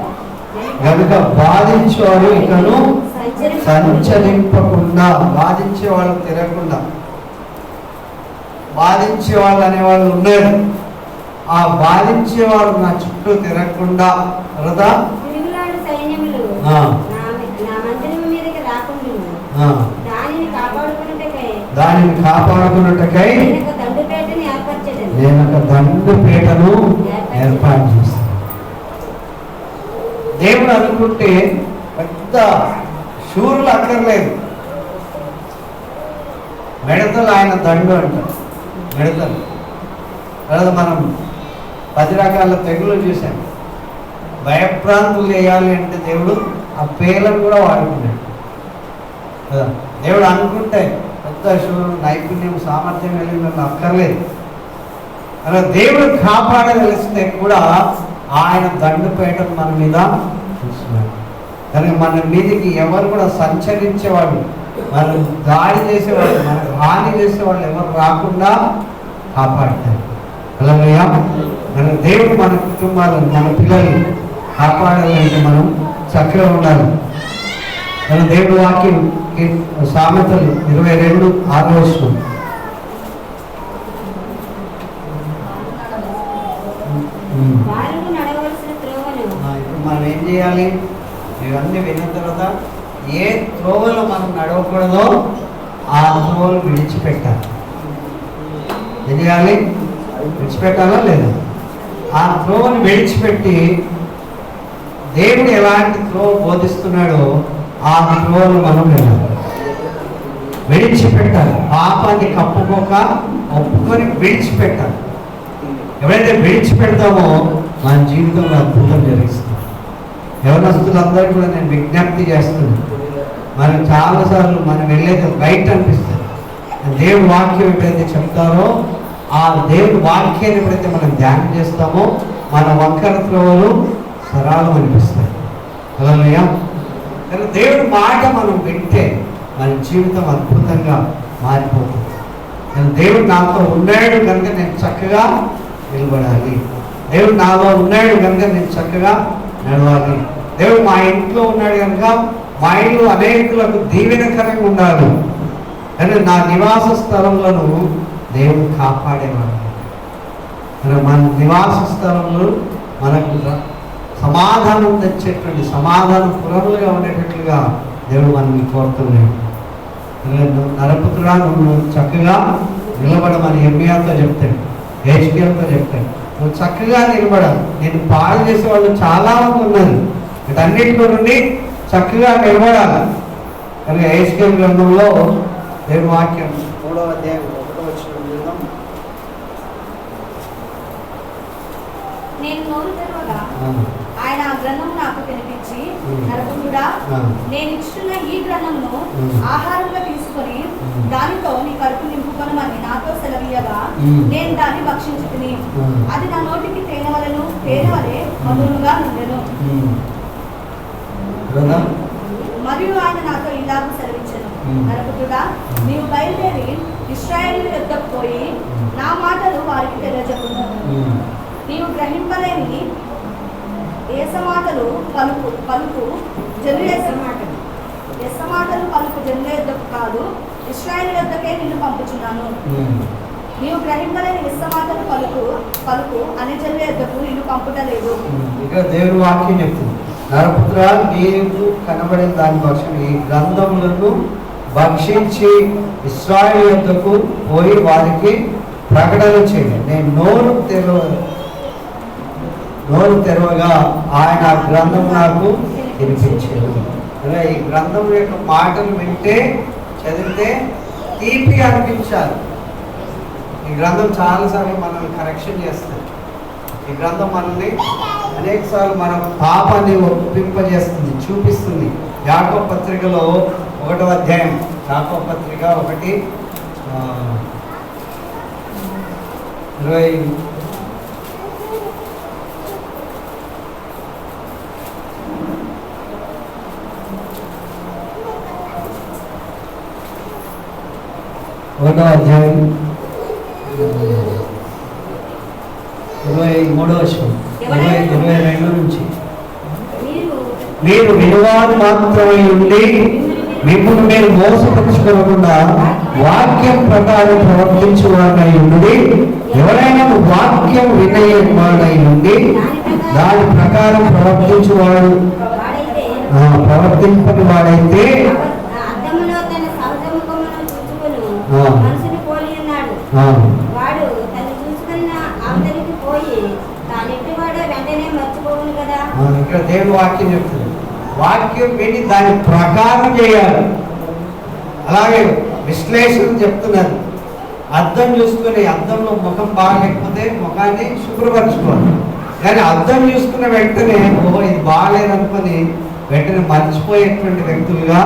గనుక బాధించేవారు ఇకను సంచరింపకుండా, బాధించే వాళ్ళు తిరగకుండా, బాధించే వాళ్ళు అనేవాళ్ళు ఉన్నారు. ఆ బాధించేవారు నా చుట్టూ తిరగకుండా దానిని కాపాడుకున్నట్టుకై నేను ఒక దండుపేటను ఏర్పాటు చేస్తాను. దేవుడు అనుకుంటే పెద్ద శూరులు అక్కర్లేదు. మిడతలు ఆయన దండు అంటారు. మిడతలు తర్వాత మనం 10 రకాల తెగులు చూసాం. భయప్రాంతులు వేయాలి అంటే దేవుడు ఆ పేర్లను కూడా వాడుకున్నాడు కదా. దేవుడు అనుకుంటే పెద్ద శూరులు, నైపుణ్యం, సామర్థ్యం వెళ్ళిన అక్కర్లేదు. అలా దేవుడు కాపాడగలిస్తే కూడా ఆయన దండుపేటను మన మీద చూస్తున్నాడు. కనుక మన మీదకి ఎవరు కూడా సంచరించేవాడు వాళ్ళు దాడి చేసేవాళ్ళు, మనకు హాని చేసేవాళ్ళు ఎవరు రాకుండా కాపాడతారు. అలాగే మన దేవుడు మన కుటుంబాలను, మన పిల్లల్ని కాపాడాలంటే మనం చక్కగా ఉండాలి. మన దేవుడు వాక్యం సామెతలు 22:6 ఇప్పుడు మనం ఏం చేయాలి? ఇవన్నీ విన్న తర్వాత ఏ త్రోవలో మనం నడవకూడదో ఆ త్రోవలు విడిచిపెట్టాలి. ఏం చేయాలి? విడిచిపెట్టాలా లేదా? ఆ త్రోవను విడిచిపెట్టి దేవుడు ఎలాంటి త్రోవ బోధిస్తున్నాడో ఆ త్రోవను మనం వెళ్ళాలి, విడిచిపెట్టాలి. పాపాన్ని కప్పుకోక ఒప్పుకొని విడిచిపెట్టాలి. ఎవరైతే విడిచిపెడతామో మన జీవితంలో అద్భుతం జరుగుతుంది. యవనస్తులందరూ కూడా నేను విజ్ఞప్తి చేస్తున్నాను, మనం చాలాసార్లు మనం వెళ్ళేది రైట్ అనిపిస్తుంది. దేవుడి వాక్యం ఎప్పుడైతే చెప్తారో ఆ దేవుడి వాక్యాన్ని ఎప్పుడైతే మనం ధ్యానం చేస్తామో మన వంకర త్రోవలు సరళం అనిపిస్తాయి. హల్లెలూయా. కానీ దేవుడి మాట మనం వింటే మన జీవితం అద్భుతంగా మారిపోతుంది. నేను దేవుడు నాతో ఉన్నాడు కనుక నేను చక్కగా నిలబడాలి, దేవుడు నాలో ఉన్నాడు కనుక నేను చక్కగా నడవాలి, దేవుడు మా ఇంట్లో ఉన్నాడు కనుక మా ఇల్లు అనేకులకు దీవెనకరంగా ఉండాలి. కానీ నా నివాస స్థలంలో దేవుడు కాపాడేవాడు. మన నివాస స్థలంలో మనకు సమాధానం తెచ్చేటువంటి సమాధాన పురములుగా ఉండేటట్లుగా దేవుడు మనల్ని కోరుతున్నాడు. నరపుత్రుడా నువ్వు చక్కగా నిలబడమని యెర్మీయాతో చెప్తాడు, హెజ్కేలుతో చెప్తాడు. నువ్వు చక్కగా నిలబడాలి. నేను పాడు చేసే వాళ్ళు చాలా మంది ఉన్నారు, వీటన్నిటిలో నుండి చక్కగా నిలబడాలి. కనుక హెజ్కేలు గ్రంథంలో దేవుని వాక్యం 3వ అధ్యాయం 1వ వచనం చూద్దాం. నేను నోరు తెరవగా ఆయన ఆ గ్రంథం నాకు కనిపించి, నరపుత్రుడా, నేను ఇచ్చిన ఈ గ్రంథమును ఆహారంగా తీసుకొని దానితో నీ కడుపు నింపుకొనమని నాతో సెలవీయగా నేను దాన్ని భక్షించుకుని అది నా నోటికి తేనె వలె మధురముగా ఉండెను. మరియు ఆయన నాతో ఇలాగ సెలవించెను, నరపుత్రుడా, నీవు బయలుదేరి ఇశ్రాయేలు యొద్దకు పోయి నా మాటలు వారికి తెలియజెప్పును. నీవు గ్రహింపలేని ఏసమాటలు పలుకు జనుల యొద్దకు కాదు, ఇశ్రాయేలు యొద్దకే నిన్ను పంపుచున్నాను. నీవు గ్రహింపలేని ఇస్సమాటలు పలుకు అనే జనుల యొద్దకు నిన్ను పంపుటలేదు. ఇక్కడ దేవుని వాక్యం చెప్తుంది, నరపుత్ర, నీకు కనబడిన దాని పక్షం ఈ గ్రంథములను భక్షించి ఇశ్రాయేలు యొద్దకు పోయి వారికి ప్రకటన చేయండి. నేను నోరు తెరవగా ఆయన ఆ గ్రంథం నాకు వినిపించాడు. ఇలా ఈ గ్రంథం యొక్క మాటలు వింటే చదివితే తీపి అనిపించాలి. ఈ గ్రంథం చాలాసార్లు మనల్ని కరెక్షన్ చేస్తుంది. ఈ గ్రంథం మనల్ని అనేకసార్లు మన పాపాన్ని ఒప్పింపజేస్తుంది, చూపిస్తుంది. యాకోబు పత్రికలో 1వ అధ్యాయం, యాకోబు పత్రిక 1:20 1వ అధ్యాయం 23వ వచనం 22 నుంచి, మీరు వినువారు మాత్రమే ఉండి మిమ్మల్ని మీరు మోసపరుచుకోకుండా వాక్యం ప్రకారం ప్రవర్తించువాడై ఉండి, ఎవరైనా వాక్యం వినయవాడై ఉండి దాని ప్రకారం ప్రవర్తింపని వాడైతే ఇక్కడ దేవుని వాక్యం చెప్తుంది, వాక్యం విని దాని ప్రకారం చేయాలి. అలాగే విశ్లేషణ చెప్తున్నారు, అద్దం చూసుకుని అద్దంలో ముఖం బాగాలేకపోతే ముఖాన్ని శుభ్రపరచుకోవాలి. కానీ అద్దం చూసుకున్న వెంటనే ఇది బాగాలేదనుకొని వెంటనే మర్చిపోయేటువంటి వ్యక్తులుగా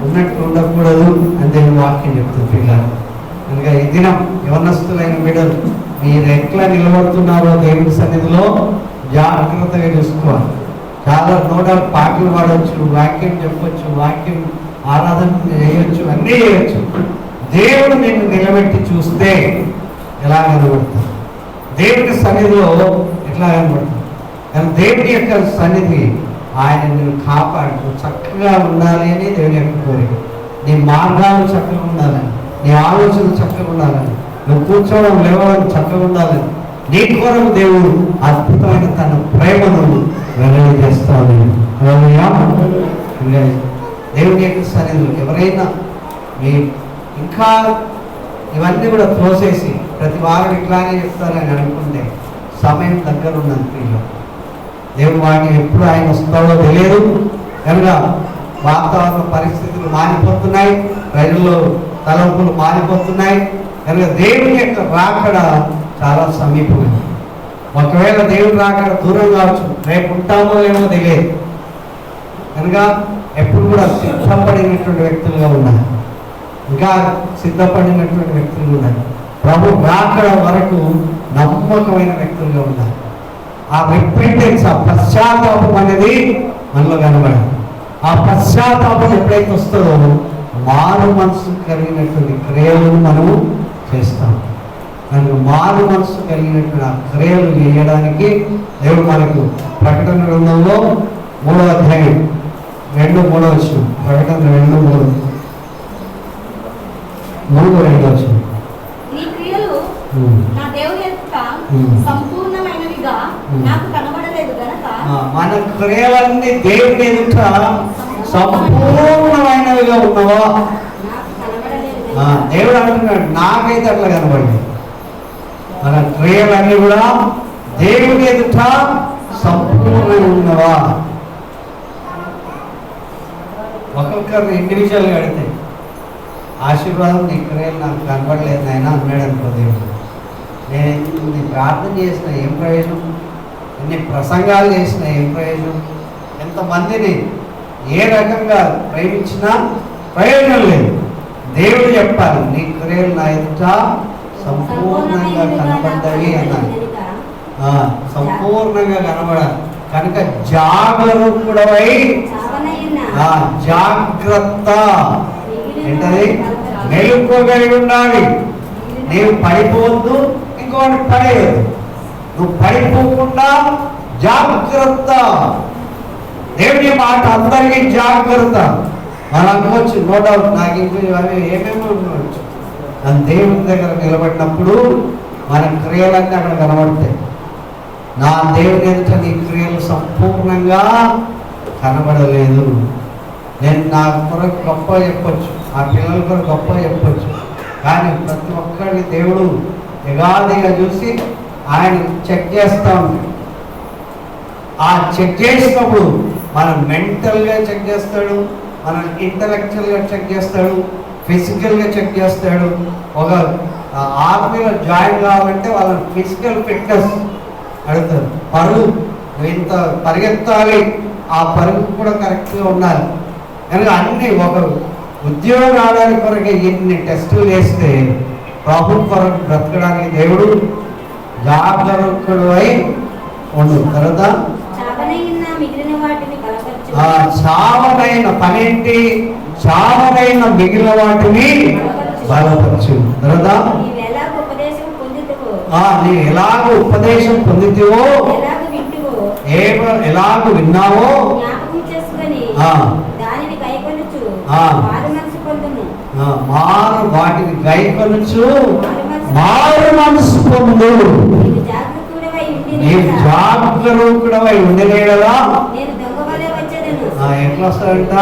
ఉన్నట్టు ఉండకూడదు అని దేవుని వాక్యం చెప్తుంది. పిల్లలు కనుక ఈ దినం యవనస్తులైన బిడ్డలు మీరు ఎట్లా నిలబడుతున్నారో దేవుని సన్నిధిలో జాగ్రత్తగా చూసుకోవాలి. చాలా నోడాలు పాటలు పాడవచ్చు, వాక్యం చెప్పొచ్చు, వాక్యం ఆరాధన చేయొచ్చు, అన్నీ చేయొచ్చు. దేవుడు నిన్ను నిలబెట్టి చూస్తే ఎలా కనబడుతుంది? దేవుని సన్నిధిలో ఎట్లా కనబడుతుంది? కానీ దేవుని యొక్క సన్నిధి ఆయన నిన్ను కాపాడు చక్కగా ఉండాలి అని దేవుని యొక్క కోరిక. నీ మార్గాలు చక్కగా ఉండాలని, నీ ఆలోచనలు చక్కగా ఉండాలని, నువ్వు కూర్చోవడం లేవడం చక్కగా ఉండాలని నీ కొరకు దేవుడు అద్భుతమైన తన ప్రేమను వెల్లడి చేస్తాను. దేవుని యొక్క సన్నిధిలో ఎవరైనా మీ ఇంకా ఇవన్నీ కూడా తోసేసి ప్రతి వారం ఇట్లానే చెప్తారని అనుకుంటే సమయం దగ్గర ఉన్నది ప్రియులు. దేవుడు వాడిని ఎప్పుడు ఆయన వస్తాడో తెలియదు కనుక వాతావరణ పరిస్థితులు మారిపోతున్నాయి, ప్రజల్లో తలంపులు మారిపోతున్నాయి కనుక దేవుని యొక్క రాకడ చాలా సమీపమైంది. ఒకవేళ దేవుని రాకడ దూరం కావచ్చు, రేపు ఉంటామో లేమో తెలియదు కనుక ఎప్పుడు కూడా సిద్ధపడినటువంటి వ్యక్తులుగా ఉన్నారు, ఇంకా సిద్ధపడినటువంటి వ్యక్తులు ఉన్నారు. ప్రభు రాకడ వరకు నమ్మకమైన వ్యక్తులుగా ఉన్నారు. ఆ రిపెంటెన్స్, ఆ పశ్చాత్తాపం అనేది మనలో కనబడాలి. ఆ పశ్చాత్తాపం ఎప్పుడైతే వస్తుందో మారు మనసు కలిగినటువంటి క్రియలను మనము చేస్తాం. కనుక మారు మనసు కలిగినటువంటి ఆ క్రియలు చేయడానికి దేవుడు మనకు ప్రకటన గ్రంథంలో 3వ అధ్యాయం 2-3 వచ్చిన ప్రకటన 2:3 వచ్చిన నీ క్రియలు నా దేవుని యొక్క సంపూర్ణమైనవిగా నాకు కనబడలేదు గనక మన క్రియలన్నీ దేవుని ఎదుట సంపూర్ణమైనవిగా ఉన్నవా? దేవుడు అంటున్నాడు నాకైతే అట్లా కనబడింది. మన క్రియలన్నీ కూడా దేవుని ఎదుట సంపూర్ణంగా ఉన్నవా? ఒక్కొక్కరిని ఇండివిజువల్గా అడిగితే ఆశీర్వాదం నీ క్రియలు నాకు కనబడలేదు నాయన అన్నాడు అనుకో దేవుడు. నేను ఇన్ని ప్రార్థన చేసిన ఏం ప్రయోజనం, ఎన్ని ప్రసంగాలు చేసిన ఏం ప్రయోజనం, ఎంతమందిని ఏ రకంగా ప్రేమించినా ప్రయోజనం లేదు. దేవుడు చెప్పాలి నీ క్రియలు నా ఎదుట సంపూర్ణంగా కనబడ్డాయి అన్నాడు. సంపూర్ణంగా కనబడాలి కనుక జాగరూకుడవై జాగ్రత్త ఏంటది మెలుకోగలిగి ఉండాలి. నీవు పడిపోవద్దు, ఇంకోటి పడేయదు. నువ్వు పడిపోకుండా జాగ్రత్త. దేవుని మాట అందరికీ జాగ్రత్త. మనం అనుకోవచ్చు నో డౌట్ నాకు ఇంకో అవి ఏమేమో ఉండవచ్చు. కానీ దేవుని దగ్గర నిలబడినప్పుడు మన క్రియలన్నీ అక్కడ కనబడతాయి. నా దేవుని ఎదుట నీ క్రియలు సంపూర్ణంగా కనబడలేదు. నేను నా కొరకు గొప్ప చెప్పొచ్చు, ఆ పిల్లల కొరకు గొప్ప చెప్పొచ్చు, కానీ ప్రతి ఒక్కరిని దేవుడు యగాదిగా చూసి ఆయన చెక్ చేస్తూ ఉంటాడు. ఆ చెక్ చేసినప్పుడు మనం మెంటల్గా చెక్ చేస్తాడు, మనం ఇంటలెక్చువల్గా చెక్ చేస్తాడు, ఫిజికల్గా చెక్ చేస్తాడు. ఒక ఆర్మీలో జాయిన్ కావాలంటే వాళ్ళని ఫిజికల్ ఫిట్నెస్ అడుగుతారు. పరుగు ఇంత పరిగెత్తాలి, ఆ పరుగు కూడా కరెక్ట్గా ఉండాలి. కనుక అన్నీ ఒక ఉద్యోగం రావడానికి కొరకు ఇన్ని టెస్టులు చేస్తే ప్రభు కొరకు బ్రతకడానికి దేవుడు జాగరూకుడై ఉండు. తర్వాత చావనైన పనేంటి, చావనైన మిగిలిన వాటిని బలపరచు. తర్వాత నీవు ఎలాగో ఉపదేశం పొందితివో, ఎలాగో విన్నావో మారు వాటిని గైకొనుచు మారు మనసు పొందు. నీవు జాగరూకుడవై ఉండలేడలా ఎట్లా వస్తాడంట?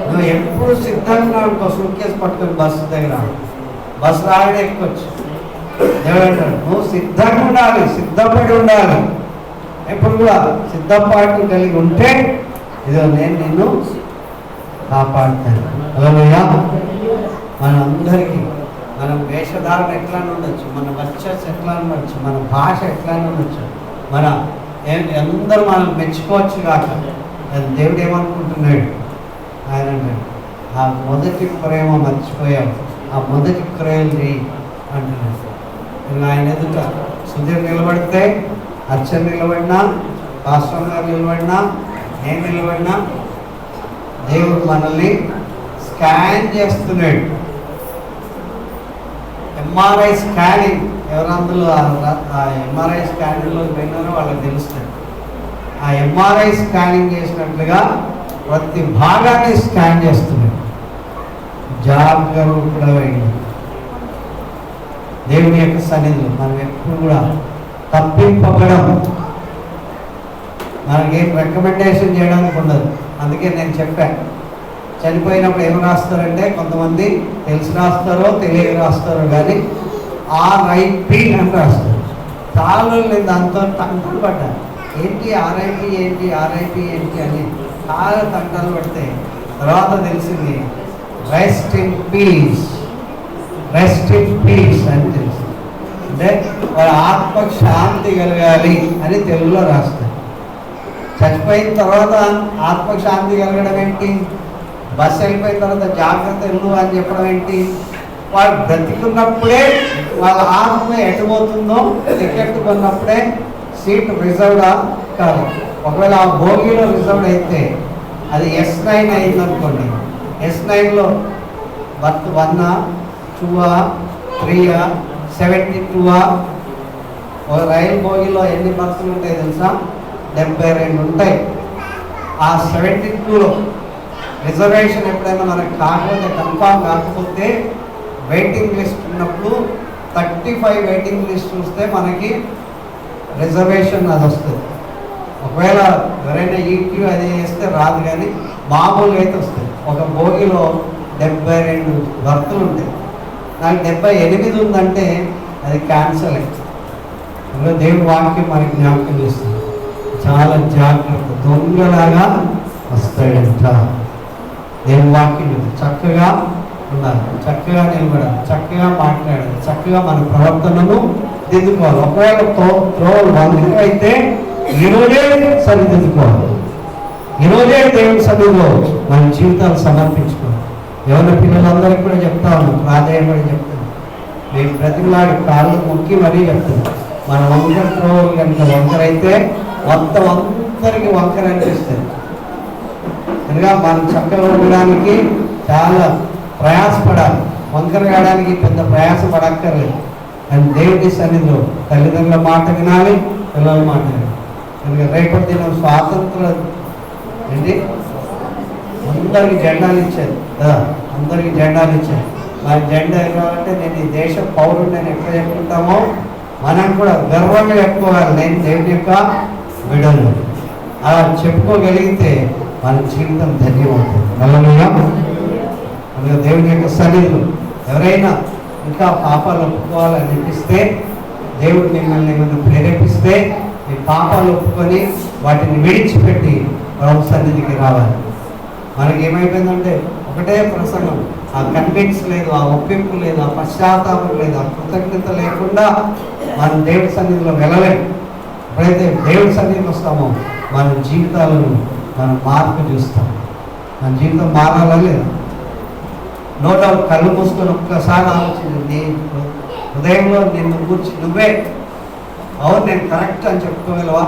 నువ్వు ఎప్పుడు సిద్ధంగా అనుకో. సూట్కేస్ పట్టుకొని బస్సు దగ్గర బస్సు రాగానే ఎక్కొచ్చు. దేవుడు అంటాడు నువ్వు సిద్ధంగా ఉండాలి, సిద్ధపడి ఉండాలి. ఎప్పుడు కూడా సిద్ధపాటు కలిగి ఉంటే ఇదో నేను నిన్ను కాపాడుతాను. హల్లెలూయా. మనందరికీ మనం వేషధారణ ఎట్లా ఉండొచ్చు, మన వర్చస్ ఎట్లా ఉండొచ్చు, మన భాష ఎట్లా ఉండొచ్చు, మన అందరూ మనం మెచ్చుకోవచ్చు కాక దేవుడు ఏమనుకుంటున్నాడు? ఆయన అంటాడు ఆ మొదటి ప్రేమ మర్చిపోయావు, ఆ మొదటి క్రియల్ని అంటున్నాడు. ఆయన ఎదుట సుధీర్ నిలబడితే, అర్చన నిలబడినా, పాస్టర్ గారు నిలబడినా, నేను నిలబడినా దేవుడు మనల్ని స్కాన్ చేస్తున్నాడు. ఎంఆర్ఐ స్కానింగ్, ఎవరందులో ఆ ఎంఆర్ఐ స్కానింగ్లో పోయినారో వాళ్ళకి తెలుస్తుంది. ఆ ఎంఆర్ఐ స్కానింగ్ చేసినట్లుగా ప్రతి భాగాన్ని స్కాన్ చేస్తున్నాడు. జాగ్రత్తగా దేవుని యొక్క సన్నిధిలో మనం ఎప్పుడు కూడా తప్పింపబడం, మనకేం రికమెండేషన్ చేయడానికి ఉండదు. అందుకే నేను చెప్పాను, చనిపోయినప్పుడు ఏమి రాస్తారంటే కొంతమంది తెలిసి రాస్తారో తెలియక రాస్తారో కానీ RIP అని రాస్తారు. చాలా నేను దాంతో తంటాలు పడ్డాను. ఏంటి RIP ఏంటి RIP ఏంటి అని చాలా తంటాలు పడితే తర్వాత తెలిసింది రెస్ట్ ఇన్ పీస్ అని తెలిసింది. అంటే వాళ్ళ ఆత్మకు శాంతి కలగాలి అని తెలుగులో రాస్తారు. చచ్చిపోయిన తర్వాత ఆత్మకు శాంతి కలగడం ఏంటి? బస్సు వెళ్ళిపోయిన తర్వాత జాగ్రత్త వెళ్ళు అని చెప్పడం ఏంటి? వాళ్ళు బ్రతికున్నప్పుడే వాళ్ళ ఆత్మ ఎటుపోతుందో టికెట్ కొన్నప్పుడే సీట్ రిజర్వ్డా కాదు. ఒకవేళ ఆ భోగిలో రిజర్వ్డ్ అయితే అది S9 అయిందనుకోండి, S9లో బర్త్ 1, 2, 3, 72. ఒక రైలు భోగిలో ఎన్ని బస్సులు ఉంటాయి తెలుసా? 72 ఉంటాయి. ఆ 72లో రిజర్వేషన్ ఎప్పుడైనా మనకు కాకపోతే, కన్ఫామ్ కాకపోతే, వెయిటింగ్ లిస్ట్ ఉన్నప్పుడు 35 వెయిటింగ్ లిస్ట్ చూస్తే మనకి రిజర్వేషన్ అది వస్తుంది. ఒకవేళ ఎవరైనా ఈక్యూ అది చేస్తే రాదు, కానీ మామూలుగా అయితే వస్తుంది. ఒక భోగిలో 72 బర్తులు ఉంటాయి. నాకు 78 ఉందంటే అది క్యాన్సల్ అవుతుంది. దేవుడి వాక్యం మనకి జ్ఞాపకం చేస్తుంది. చాలా జాగ్రత్త, దొంగలాగా వస్తాడంట. దేవుడి వాక్యం చక్కగా ఉండాలి, చక్కగా నిలబడాలి, చక్కగా మాట్లాడాలి, చక్కగా మన ప్రవర్తనను దిద్దుకోవాలి. ఒకవేళ త్రోవలు వందలు అయితే ఈరోజే సరిదిద్దుకోవాలి. ఈరోజే దేవుని సన్నిధిలో మన జీవితాలు సమర్పించుకోవాలి. ఎవరి పిల్లలందరికీ కూడా చెప్తా ఉన్నాం, ప్రాధాన్యపడి చెప్తున్నాం. మేము ప్రతిలాడి కాళ్ళు మొక్కి మరీ చెప్తున్నాం. మన వంకర త్రోవలు కనుక వంకరైతే మొత్తం అందరికీ వంకర అనిపిస్తుంది. కనుక మనం చక్కగా ఉండడానికి చాలా ప్రయాసపడాలి. వంకర కావడానికి పెద్ద ప్రయాసపడక్కర్లేదు. కానీ దేవుడి సన్నిధిలో తల్లిదండ్రుల మాట వినాలి, పిల్లల మాట వినాలి. కనుక రేపటి దినం స్వాతంత్రం ఏంటి, అందరికి జెండాలు ఇచ్చారు కదా, అందరికి జెండాలు ఇచ్చారు. మన జెండా ఇవ్వాలంటే నేను ఈ దేశ పౌరుడు నేను ఎక్కడ చెప్పుకుంటామో మనం కూడా గర్వంగా చెప్పుకోవాలి, నేను దేవుని యొక్క బిడ్డలు. అలా చెప్పుకోగలిగితే మన జీవితం ధన్యమవుతుంది. హల్లెలూయా. అందుకే దేవుని యొక్క సన్నిధిలో ఎవరైనా ఇంకా పాపాలు ఒప్పుకోవాలని అనిపిస్తే, దేవుడు మిమ్మల్ని ఏమైనా ప్రేరేపిస్తే మీ పాపాలు ఒప్పుకొని వాటిని విడిచిపెట్టి ప్రభు సన్నిధికి రావాలి. మనకి ఏమైపోయిందంటే ఒకటే ప్రసంగం, ఆ కన్విన్స్ లేదు, ఆ ఒప్పింపు లేదు, ఆ పశ్చాత్తాపం లేదు, ఆ కృతజ్ఞత లేకుండా మనం దేవుడి సన్నిధిలో వెళ్ళలేము. ఎప్పుడైతే దేవుడి సన్నిధికి వస్తామో మన జీవితాలను మనం మార్పు చూస్తాం. మన జీవితం మారాలా లేదా? No doubt. కళ్ళు మూసుకొని ఒక్కసారి ఆలోచించండి, హృదయంలో నిన్ను కూర్చి నువ్వే అవును నేను కరెక్ట్ అని చెప్పుకోగలవా?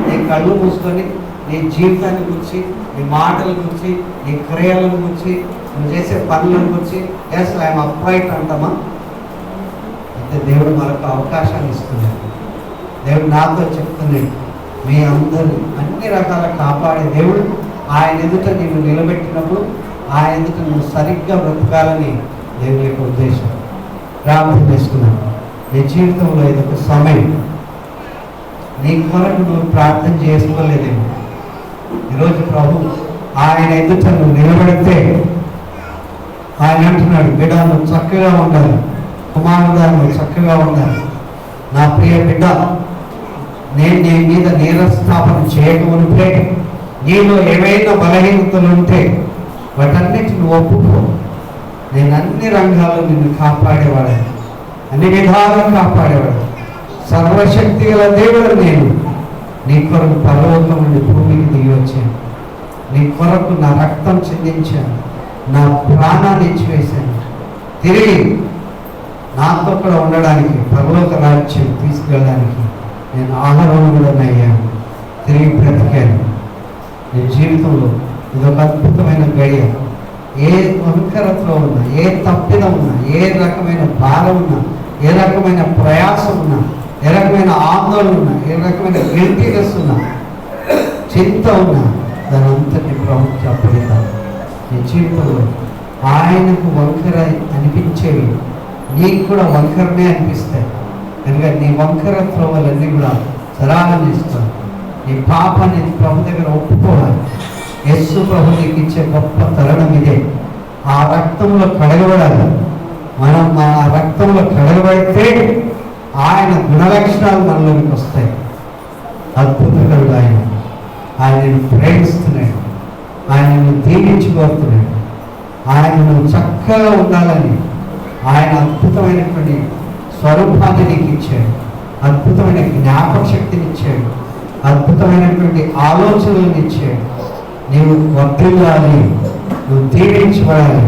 నీ కళ్ళు మూసుకొని నీ జీవితాన్ని గురించి, నీ మాటల గురించి, నీ క్రియలను గురించి, నువ్వు చేసే పనులను గురించి ఎస్ ఐఎమ్ అప్రైట్ అంటామా? అయితే దేవుడు మనకు అవకాశాన్ని ఇస్తున్నాడు. దేవుడు నాతో చెప్తున్నాడు, మీ అందరినీ అన్ని రకాల కాపాడే దేవుడు. ఆయన ఎదుట నిన్ను నిలబెట్టినప్పుడు ఆయన ఎదుట నువ్వు సరిగ్గా బ్రతకాలని దేవుని యొక్క ఉద్దేశం. ప్రార్థన చేసుకున్నాను. నీ జీవితంలో ఇదొక సమయం. నీ కొరకు నువ్వు ప్రార్థన చేసుకోలేదేమో. ఈరోజు ప్రభు ఆయన ఎదుట నువ్వు నిలబడితే ఆయన అంటున్నాడు, బిడ్డ నువ్వు చక్కగా ఉండాలి, కుమారుడా నువ్వు చక్కగా ఉండాలి. నా ప్రియ బిడ్డ, నేను నీ మీద నీరస్థాపన చేయకమునిపే నీలో ఏవైనా బలహీనతలు ఉంటే వాటన్నిటిని ఒప్పుకో. నేను అన్ని రంగాల్లో నిన్ను కాపాడేవాడాను, అన్ని విధాలుగా కాపాడేవాడు. సర్వశక్తి గల దేవుడు నేను నీ కొరకు పరలోకం నుండి భూమికి దిగి వచ్చాను. నీ కొరకు నా రక్తం చెందించాను, నా ప్రాణాన్ని ఇచ్చివేశాను. తిరిగి నాతో కూడా ఉండడానికి, పరలోక రాజ్యం తీసుకెళ్ళడానికి నేను ఆహారం కూడా అయ్యాను, తిరిగి బ్రతికాను. నీ జీవితంలో ఇదొక అద్భుతమైన గడియ. ఏ వంకరత్వం ఉన్నా, ఏ తప్పిదం ఉన్నా, ఏ రకమైన భారం ఉన్నా, ఏ రకమైన ప్రయాసం ఉన్నా, ఏ రకమైన ఆందోళన ఉన్నా, ఏ రకమైన గిల్టీనెస్ ఉన్నా, చింత ఉన్నా, దాని అంతటి ప్రభుత్వం అప్పగిద్దాం. నీ జీవితంలో ఆయనకు వంకర అనిపించేవి నీకు కూడా వంకరనే అనిపిస్తాయి. కనుక నీ వంకర త్రోవలన్నీ కూడా సరాలని ఇస్తాను. నీ పాపాన్ని ప్రభు దగ్గర ఒప్పుకోవాలి. యేసు ప్రభు నీకు ఇచ్చే గొప్ప తరుణం ఇదే. ఆ రక్తంలో కడగబడాలి. మనం ఆ రక్తంలో కడగబడితే ఆయన గుణలక్షణాలు మనలోకి వస్తాయి. అద్భుతకరుడు ఆయన. ఆయనను ప్రేమిస్తున్నాడు, ఆయనను దీవించుకోరుతున్నాడు. ఆయనను చక్కగా ఉండాలని ఆయన అద్భుతమైనటువంటి స్వరూపాన్ని నీకు ఇచ్చాడు, అద్భుతమైన జ్ఞాపక శక్తిని ఇచ్చాడు, అద్భుతమైనటువంటి ఆలోచనలను ఇచ్చాడు. నీవు వర్ధిల్లాలి, నువ్వు దీవించబడాలి,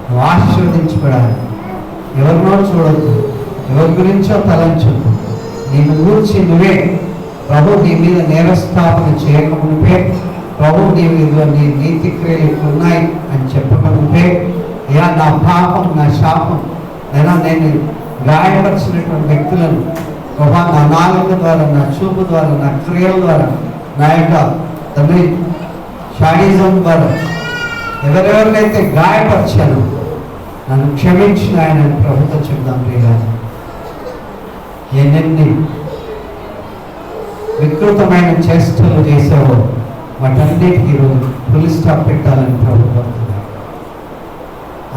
నువ్వు ఆశీర్వదించబడాలి. ఎవరినో చూడద్దు, ఎవరి గురించో తలంచొద్దు. నిన్ను గురించి నువ్వే ప్రభు నీ మీద నేరస్థాపన చేయకముందే, ప్రభు నీ మీద నీ నీతి క్రియలు ఉన్నాయి అని చెప్పకముందే, ఇలా నా పాపం, నా శాపం, నేను గాయపరిచినటువంటి వ్యక్తులను ప్రభా నా నాలుక ద్వారా, నా చూపు ద్వారా, నా క్రియల ద్వారా, నా యొక్క తండ్రి షాడిజం ద్వారా ఎవరెవరినైతే గాయపరిచాను నన్ను క్షమించిన ఆయన ప్రభుత్వ చెప్దాం. ప్రియులా, ఎన్నెన్ని వికృతమైన చేష్టలు చేసావో వాటన్నిటికీ ఈరోజు ఫుల్ స్టాప్ పెట్టాలని ప్రభుత్వం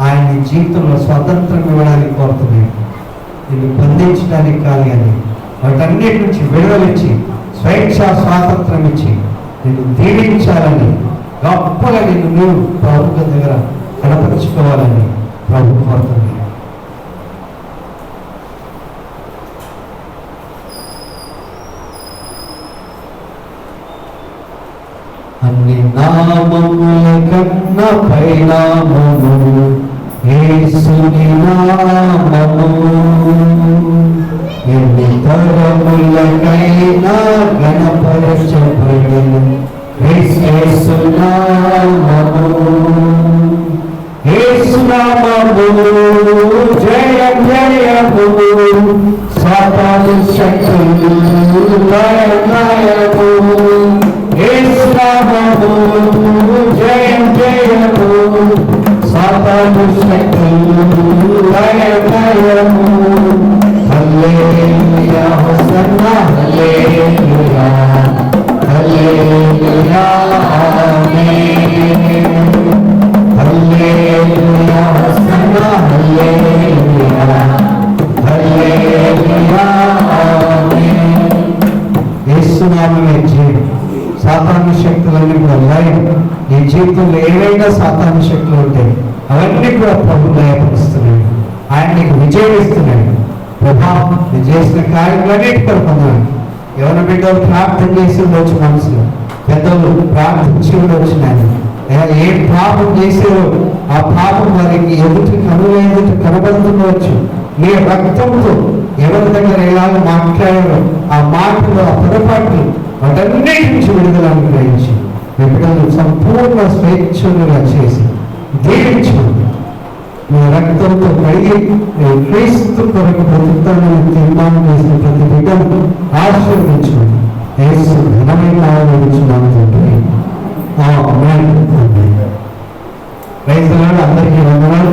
ఆయన జీవితంలో స్వతంత్రం ఇవ్వడానికి కోరుతున్నాడు. నిన్ను బంధించడానికి కాదు కానీ వాటన్నిటి నుంచి విడుదలిచ్చి స్వేచ్ఛ స్వాతంత్రం ఇచ్చి నిన్ను దీవించాలని, గొప్పగా నిన్ను నువ్వు ప్రభుత్వం దగ్గర కనపరుచుకోవాలని ప్రభు కోరుతున్నాడు. అన్ని నామముల కన్నా పైనామము యేసుని నామము, ఎన్ని తరములకైనా గణపరచబడును యేసు నామము. యేసు నామము జయ జయము, సాతాను శక్తులు లయము. యేసు నామము జయ జయము, సాతాను శక్తులు లయము. హల్లెలూయా హోసన్నా హల్లెలూయా హల్లెలూయా ఆమేన్. హల్లెలూయా హోసన్నా హల్లెలూయా హల్లెలూయా ఆమేన్. యేసు నామమే జయం. సాతాను శక్తులన్నీ కూడా లయం. నీ జీవితంలో ఏవైనా సాతాను శక్తులు ఉంటాయి అవన్నీ కూడా ప్రభు లయపరుస్తున్నాడు. ఆయన నీకు విజయం ఇస్తున్నాడు. ప్రభావం నువ్వు చేసిన కార్యములన్నిటి కొడుకున్నాడు. ఎవరి బిడ్డలు ప్రార్థన చేసి ఉండొచ్చు, మనసులో పెద్దలు ప్రార్థించి ఉండొచ్చు. నేను ఏ పాపం చేసారో ఆ పాపం వారికి ఎదుటి కనుల ఎదుటి కనబడుతుండవచ్చు. ఏ రక్తంతో ఎవరి దగ్గర ఎలాగ మాట్లాడారో ఆ మాటలు, ఆ పొరపాట్లు వాటన్నిటి నుంచి విడుదల అనుగ్రహించి బిడ్డలను సంపూర్ణ స్వేచ్ఛలుగా చేసి దీవించు. నీ రక్తంతో కడిగి క్రీస్తు కొరకు బ్రతుకుతానని